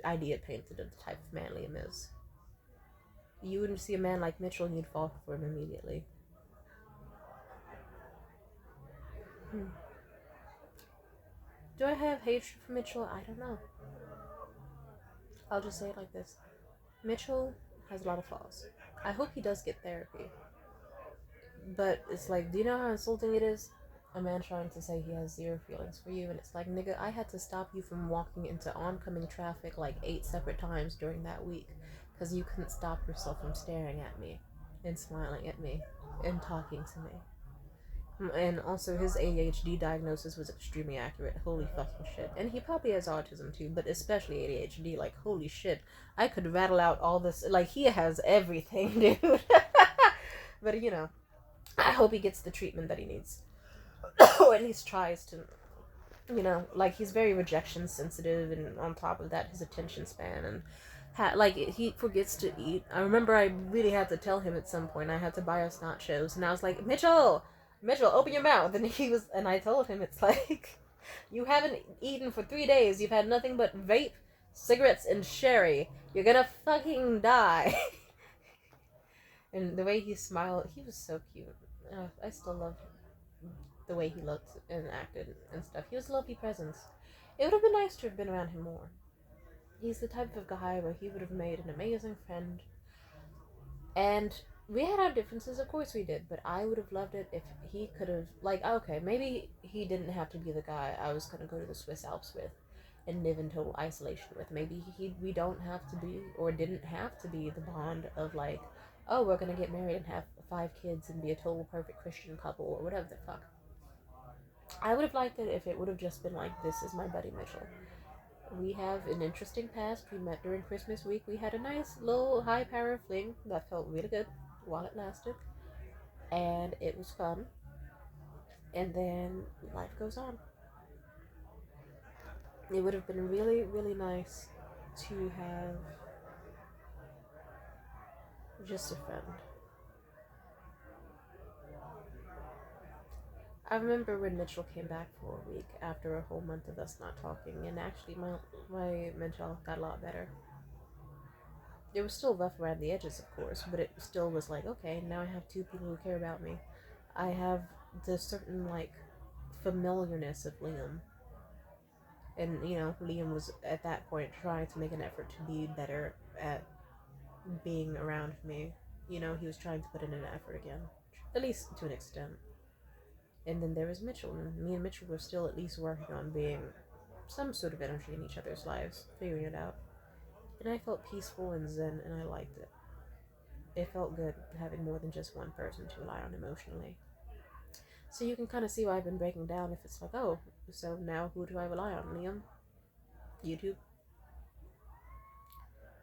idea painted of the type of man Liam is. You wouldn't see a man like Mitchell and you'd fall for him immediately. Hmm. Do I have hatred for Mitchell? I don't know. I'll just say it like this: Mitchell has a lot of flaws. I hope he does get therapy. But it's like, do you know how insulting it is? A man trying to say he has zero feelings for you, and it's like, nigga, I had to stop you from walking into oncoming traffic like 8 separate times during that week because you couldn't stop yourself from staring at me and smiling at me and talking to me. And also, his ADHD diagnosis was extremely accurate. Holy fucking shit. And he probably has autism too, but especially ADHD. Like, holy shit. I could rattle out all this. Like, he has everything, dude. But, I hope he gets the treatment that he needs. Or at least tries to, like he's very rejection sensitive, and on top of that, his attention span and like he forgets to eat. I remember I really had to tell him at some point I had to buy us nachos, and I was like, Mitchell, open your mouth, and I told him it's like, you haven't eaten for 3 days. You've had nothing but vape, cigarettes, and sherry. You're gonna fucking die. And the way he smiled, he was so cute. I still love the way he looked and acted and stuff. He was a lovely presence. It would have been nice to have been around him more. He's the type of guy where he would have made an amazing friend. And we had our differences, of course we did, but I would have loved it if he could have, like, okay, maybe he didn't have to be the guy I was going to go to the Swiss Alps with and live in total isolation with. Maybe we don't have to be, or didn't have to be, the bond of, like, oh, we're going to get married and have 5 kids and be a total perfect Christian couple or whatever the fuck. I would have liked it if it would have just been like, this is my buddy Mitchell. We have an interesting past. We met during Christmas week. We had a nice little high power fling that felt really good while it lasted. And it was fun. And then life goes on. It would have been really, really nice to have just a friend. I remember when Mitchell came back for a week after a whole month of us not talking, and actually my mental health got a lot better. It was still rough around the edges, of course, but it still was like, okay, now I have 2 people who care about me. I have this certain, like, familiarness of Liam. And, Liam was at that point trying to make an effort to be better at being around me. He was trying to put in an effort again, at least to an extent. And then there was Mitchell, and me and Mitchell were still at least working on being some sort of energy in each other's lives, figuring it out. And I felt peaceful and zen, and I liked it. It felt good having more than just one person to rely on emotionally. So you can kind of see why I've been breaking down if it's like, oh, so now who do I rely on, Liam? YouTube?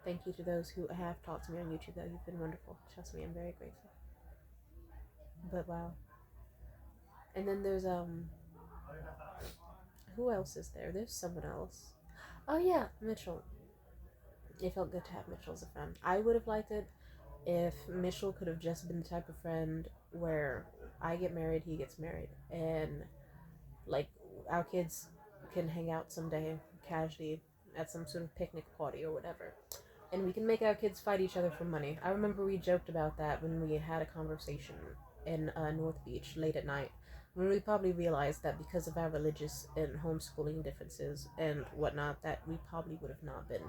Thank you to those who have talked to me on YouTube, though. You've been wonderful. Trust me, I'm very grateful. But wow. And then there's, who else is there? There's someone else. Oh yeah, Mitchell. It felt good to have Mitchell as a friend. I would have liked it if Mitchell could have just been the type of friend where I get married, he gets married, and like our kids can hang out someday casually at some sort of picnic party or whatever. And we can make our kids fight each other for money. I remember we joked about that when we had a conversation in North Beach late at night, when we probably realized that because of our religious and homeschooling differences and whatnot, that we probably would have not been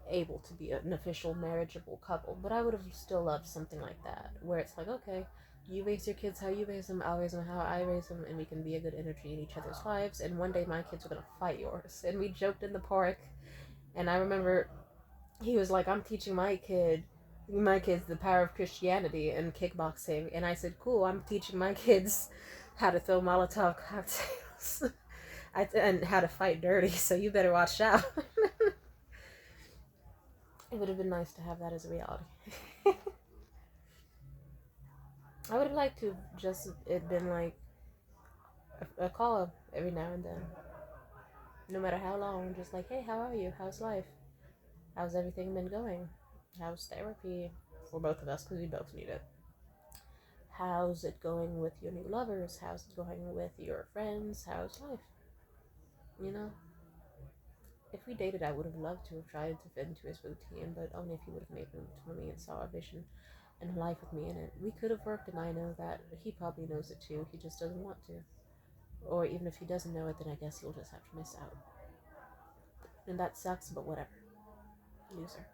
able to be an official marriageable couple. But I would have still loved something like that, where it's like, okay, you raise your kids how you raise them, I'll raise them how I raise them, and we can be a good energy in each other's lives. And one day my kids are gonna fight yours. And we joked in the park, and I remember he was like, I'm teaching my kids the power of Christianity and kickboxing. And I said, cool, I'm teaching my kids how to throw Molotov cocktails and how to fight dirty, so you better watch out. It would have been nice to have that as a reality. I would have liked to just it been like a call up every now and then, no matter how long, just like, hey, how are you? How's life? How's everything been going? How's therapy? For both of us, because we both need it. How's it going with your new lovers? How's it going with your friends? How's life? You know? If we dated, I would have loved to have tried to fit into his routine, but only if he would have made room for me and saw our vision and life with me in it. We could have worked, and I know that he probably knows it too. He just doesn't want to. Or even if he doesn't know it, then I guess he'll just have to miss out. And that sucks, but whatever. Loser.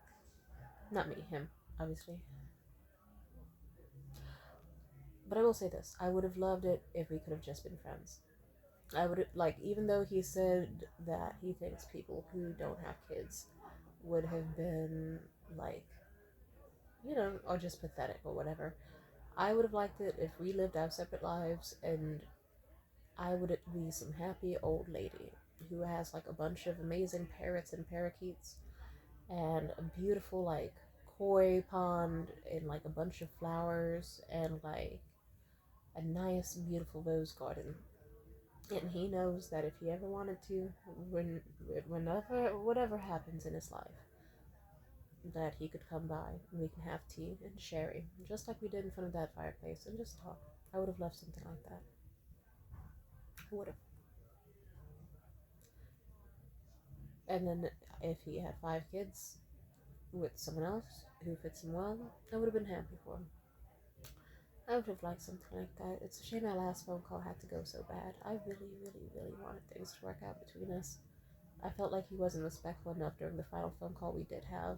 Not me, him, obviously. But I will say this, I would have loved it if we could have just been friends. I would like, even though he said that he thinks people who don't have kids would have been like, or just pathetic or whatever. I would have liked it if we lived our separate lives and I would be some happy old lady who has like a bunch of amazing parrots and parakeets and a beautiful like koi pond and like a bunch of flowers and like a nice beautiful rose garden. And he knows that if he ever wanted to, whenever, whatever happens in his life, that he could come by and we can have tea and sherry, just like we did in front of that fireplace, and just talk. I would have loved something like that. I would have. And then if he had 5 kids with someone else who fits him well, I would have been happy for him. I would have liked something like that. It's a shame our last phone call had to go so bad. I really, really, really wanted things to work out between us. I felt like he wasn't respectful enough during the final phone call we did have.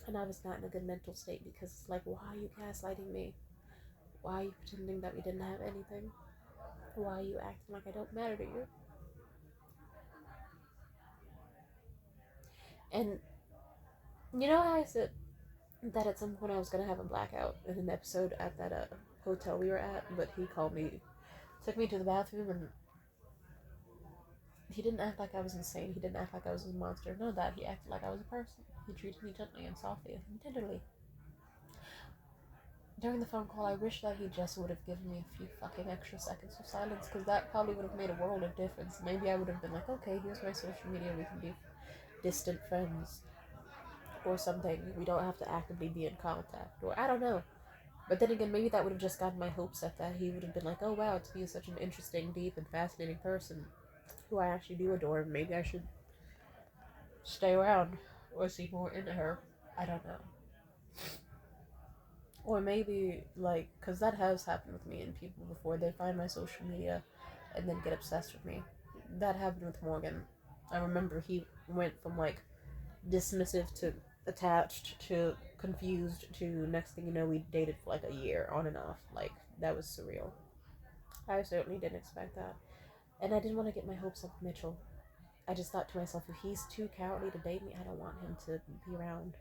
And I was not in a good mental state because it's like, why are you gaslighting me? Why are you pretending that we didn't have anything? Why are you acting like I don't matter to you? And you know how I said that at some point I was gonna have a blackout in an episode at that hotel we were at, but he called me, took me to the bathroom, and he didn't act like I was insane. He didn't act like I was a monster. None of that. He acted like I was a person. He treated me gently and softly and tenderly. During the phone call, I wish that he just would have given me a few fucking extra seconds of silence, because that probably would have made a world of difference. Maybe I would have been like, okay, here's my social media, we can be distant friends or something. We don't have to actively be in contact, or I don't know. But then again, maybe that would have just gotten my hopes up, that he would have been like, oh wow, to be such an interesting, deep, and fascinating person who I actually do adore. Maybe I should stay around or see more into her. I don't know. Or maybe, like, because that has happened with me and people before. They find my social media and then get obsessed with me. That happened with Morgan. I remember he went from, like, dismissive to attached to confused to next thing you know, we dated for, like, a year on and off. Like, that was surreal. I certainly didn't expect that. And I didn't want to get my hopes up with Mitchell. I just thought to myself, if he's too cowardly to date me, I don't want him to be around.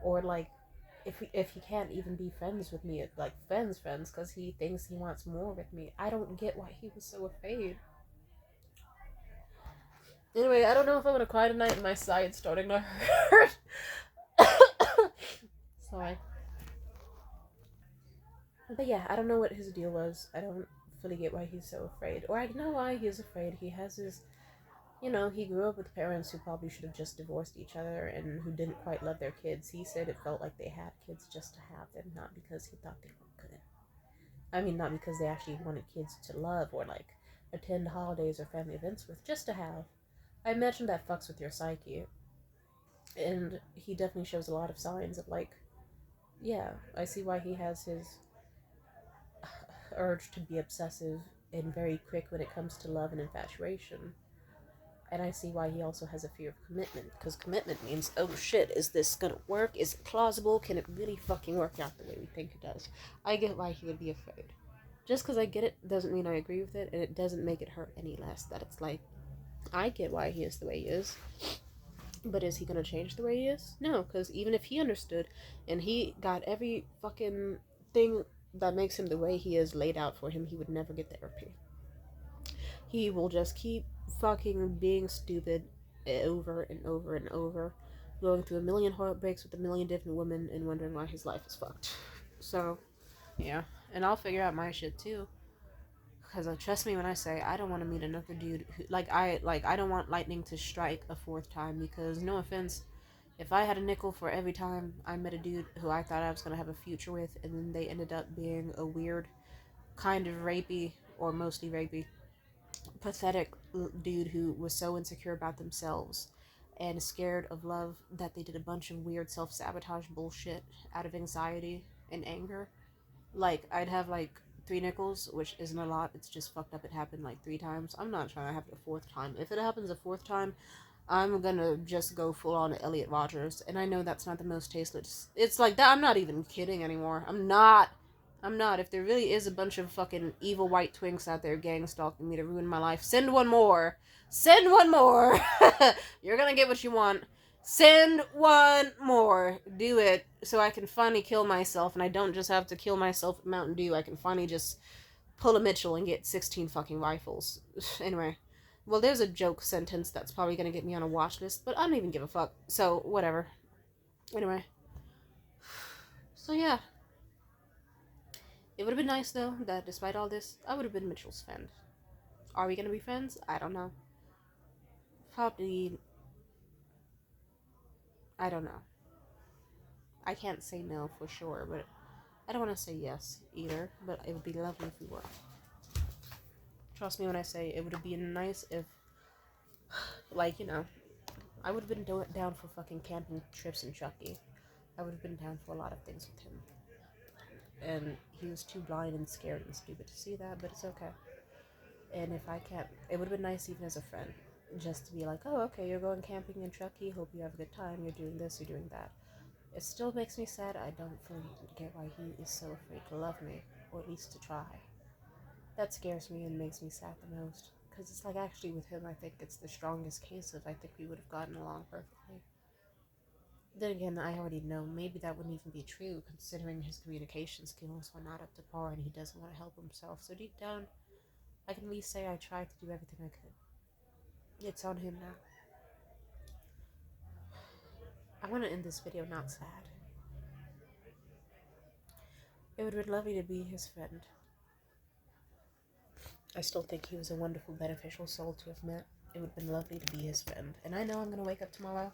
Or, like, if he can't even be friends with me, like friends, because he thinks he wants more with me. I don't get why he was so afraid. Anyway, I don't know if I'm gonna cry tonight, and my side's starting to hurt. Sorry. But yeah, I don't know what his deal was. I don't fully get why he's so afraid. Or I know why he's afraid. He has his, he grew up with parents who probably should have just divorced each other and who didn't quite love their kids. He said it felt like they had kids just to have them, not because he thought they were good. I mean, not because they actually wanted kids to love or like attend holidays or family events with, just to have. I imagine that fucks with your psyche. And he definitely shows a lot of signs of like, yeah, I see why he has his urge to be obsessive and very quick when it comes to love and infatuation. And I see why he also has a fear of commitment, because commitment means, oh shit, is this gonna work? Is it plausible? Can it really fucking work out the way we think it does? I get why he would be afraid. Just because I get it doesn't mean I agree with it, and it doesn't make it hurt any less that it's like, I get why he is the way he is, but is he gonna change the way he is? No, because even if he understood and he got every fucking thing that makes him the way he is laid out for him, he would never get therapy. He will just keep fucking being stupid over and over and over, going through a million heartbreaks with a million different women and wondering why his life is fucked. So, yeah. And I'll figure out my shit too. Because trust me when I say I don't want to meet another dude who, I don't want lightning to strike a fourth time, because no offense, if I had a nickel for every time I met a dude who I thought I was gonna have a future with, and then they ended up being a weird, kind of rapey, or mostly rapey, pathetic dude who was so insecure about themselves and scared of love that they did a bunch of weird self sabotage bullshit out of anxiety and anger. Like, I'd have like three nickels, which isn't a lot. It's just fucked up. It happened like three times. I'm not trying to have it a fourth time. If it happens a fourth time, I'm gonna just go full on Elliot Rogers. And I know that's not the most tasteless. It's like that. I'm not even kidding anymore. I'm not. I'm not. If there really is a bunch of fucking evil white twinks out there gang stalking me to ruin my life, send one more. Send one more. You're gonna get what you want. Send one more. Do it so I can finally kill myself, and I don't just have to kill myself with Mountain Dew. I can finally just pull a Mitchell and get 16 fucking rifles. Anyway. Well, there's a joke sentence that's probably gonna get me on a watch list, but I don't even give a fuck. So, whatever. Anyway. So, yeah. It would have been nice, though, that despite all this, I would have been Mitchell's friend. Are we gonna be friends? I don't know. Probably. I don't know. I can't say no for sure, but I don't want to say yes either, but it would be lovely if we were. Trust me when I say it would have been nice if, like, I would have been down for fucking camping trips in Chucky. I would have been down for a lot of things with him. And he was too blind and scared and stupid to see that, but it's okay. And if I can't, it would have been nice even as a friend, just to be like, oh, okay, you're going camping in Chucky, hope you have a good time, you're doing this, you're doing that. It still makes me sad I don't fully get why he is so afraid to love me, or at least to try. That scares me and makes me sad the most. Because it's like, actually, with him, I think it's the strongest case of I think we would have gotten along perfectly. Then again, I already know maybe that wouldn't even be true, considering his communication skills were not up to par and he doesn't want to help himself. So deep down, I can at least say I tried to do everything I could. It's on him now. I want to end this video not sad. It would have been lovely to be his friend. I still think he was a wonderful, beneficial soul to have met. It would have been lovely to be his friend. And I know I'm going to wake up tomorrow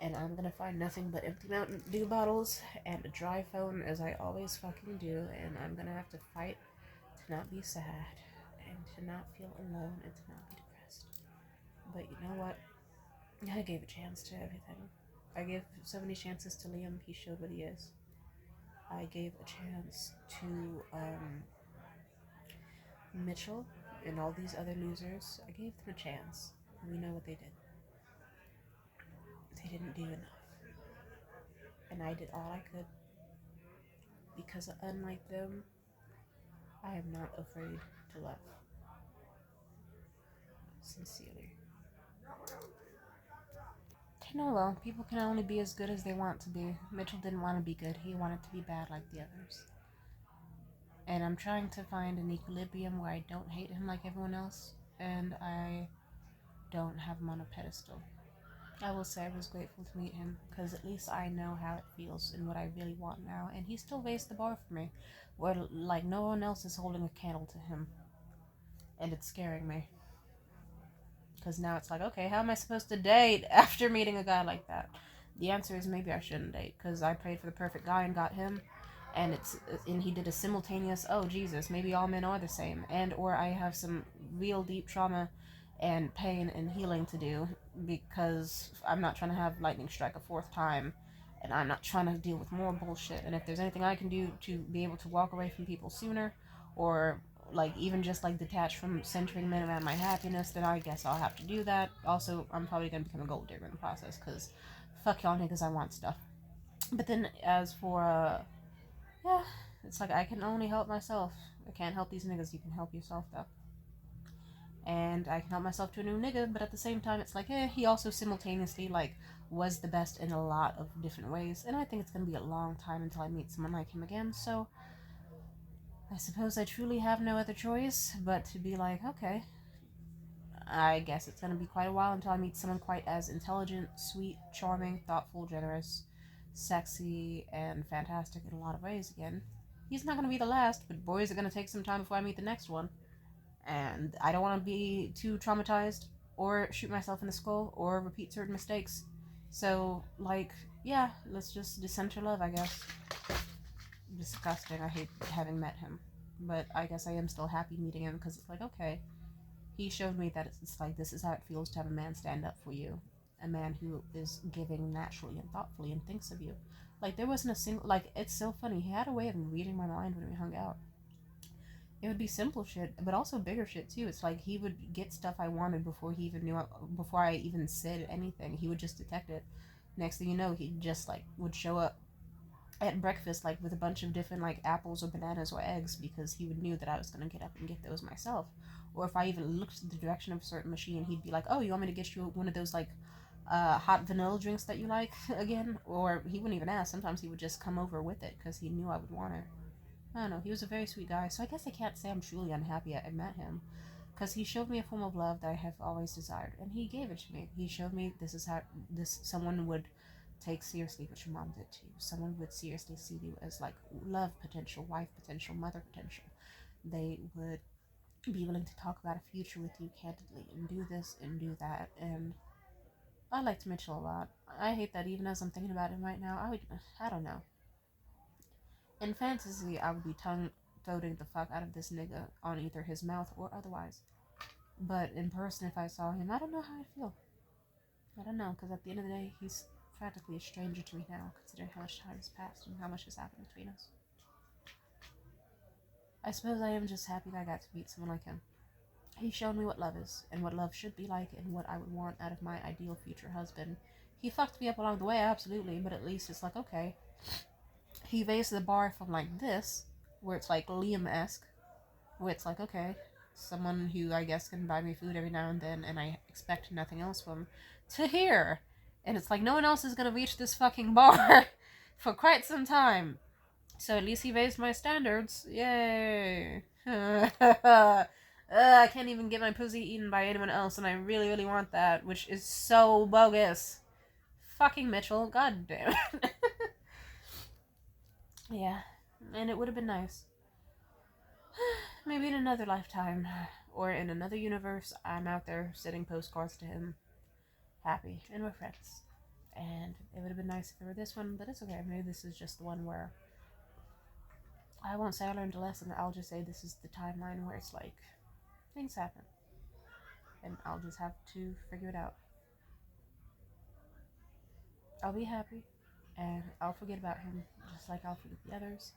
and I'm going to find nothing but empty Mountain Dew bottles and a dry phone, as I always fucking do. And I'm going to have to fight to not be sad and to not feel alone and to not be depressed. But you know what? I gave a chance to everything. I gave so many chances to Liam. He showed what he is. I gave a chance to Mitchell and all these other losers. I gave them a chance. And we know what they did. They didn't do enough. And I did all I could. Because unlike them, I am not afraid to love. Sincerely. No, well, people can only be as good as they want to be. Mitchell didn't want to be good. He wanted to be bad like the others. And I'm trying to find an equilibrium where I don't hate him like everyone else, and I don't have him on a pedestal. I will say I was grateful to meet him, because at least I know how it feels and what I really want now, and he still raised the bar for me, where like no one else is holding a candle to him. And it's scaring me. Because now it's like, okay, how am I supposed to date after meeting a guy like that? The answer is maybe I shouldn't date, because I prayed for the perfect guy and got him, and he did a simultaneous, oh Jesus, maybe all men are the same, and or I have some real deep trauma and pain and healing to do, because I'm not trying to have lightning strike a fourth time, and I'm not trying to deal with more bullshit. And if there's anything I can do to be able to walk away from people sooner, or like even just like detach from centering men around my happiness, then I guess I'll have to do that. Also, I'm probably gonna become a gold digger in the process, because fuck y'all niggas, I want stuff. But then as for yeah, it's like I can only help myself. I can't help these niggas. You can help yourself though. And I can help myself to a new nigga, but at the same time, it's like, he also simultaneously, like, was the best in a lot of different ways, and I think it's gonna be a long time until I meet someone like him again, so I suppose I truly have no other choice but to be like, okay, I guess it's gonna be quite a while until I meet someone quite as intelligent, sweet, charming, thoughtful, generous, sexy, and fantastic in a lot of ways again. He's not gonna be the last, but boy, is it gonna take some time before I meet the next one. And I don't want to be too traumatized or shoot myself in the skull or repeat certain mistakes. So, like, yeah, let's just decenter love, I guess. Disgusting. I hate having met him. But I guess I am still happy meeting him, because it's like, okay, he showed me that it's like, this is how it feels to have a man stand up for you. A man who is giving naturally and thoughtfully and thinks of you. Like, there wasn't a single, like, it's so funny. He had a way of reading my mind when we hung out. It would be simple shit, but also bigger shit too. It's like he would get stuff I wanted before he even knew, before I even said anything. He would just detect it. Next thing you know, he just like would show up at breakfast like with a bunch of different like apples or bananas or eggs, because he would knew that I was gonna get up and get those myself. Or if I even looked in the direction of a certain machine, he'd be like, "Oh, you want me to get you one of those like hot vanilla drinks that you like again?" Or he wouldn't even ask. Sometimes he would just come over with it because he knew I would want it. I don't know. He was a very sweet guy, so I guess I can't say I'm truly unhappy I met him, because he showed me a form of love that I have always desired, and he gave it to me. He showed me this is how this someone would take seriously what your mom did to you. Someone would seriously see you as like love potential, wife potential, mother potential. They would be willing to talk about a future with you candidly and do this and do that. And I liked Mitchell a lot. I hate that even as I'm thinking about him right now, I don't know. In fantasy, I would be tongue throating the fuck out of this nigga on either his mouth or otherwise. But in person, if I saw him, I don't know how I'd feel. I don't know, because at the end of the day, he's practically a stranger to me now, considering how much time has passed and how much has happened between us. I suppose I am just happy that I got to meet someone like him. He showed me what love is, and what love should be like, and what I would want out of my ideal future husband. He fucked me up along the way, absolutely, but at least it's like, okay, he raised the bar from like this, where it's like Liam-esque, where it's like, okay, someone who I guess can buy me food every now and then, and I expect nothing else from, to here. And it's like, no one else is gonna reach this fucking bar for quite some time. So at least he raised my standards. Yay. I can't even get my pussy eaten by anyone else, and I really, really want that, which is so bogus. Fucking Mitchell, god damn it. Yeah, and it would have been nice. Maybe in another lifetime, or in another universe, I'm out there sending postcards to him, happy, and we're friends. And it would have been nice if it were this one, but it's okay. Maybe this is just the one where I won't say I learned a lesson. I'll just say this is the timeline where it's like things happen, and I'll just have to figure it out. I'll be happy, and I'll forget about him, just like I'll forget the others.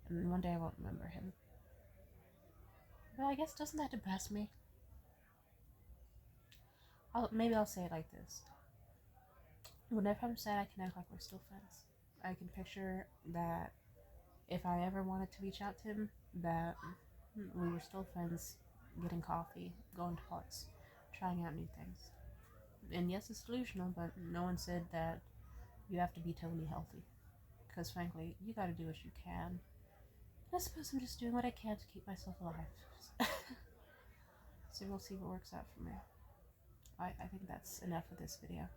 And then one day I won't remember him. But I guess doesn't that depress me? Maybe I'll say it like this. Whenever I'm sad, I can act like we're still friends. I can picture that if I ever wanted to reach out to him, that we were still friends, getting coffee, going to parks, trying out new things. And yes, it's delusional, but no one said that you have to be totally healthy. Because frankly, you gotta do what you can. I suppose I'm just doing what I can to keep myself alive. So we'll see what works out for me. I think that's enough of this video.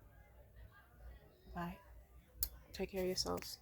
Bye. Take care of yourselves.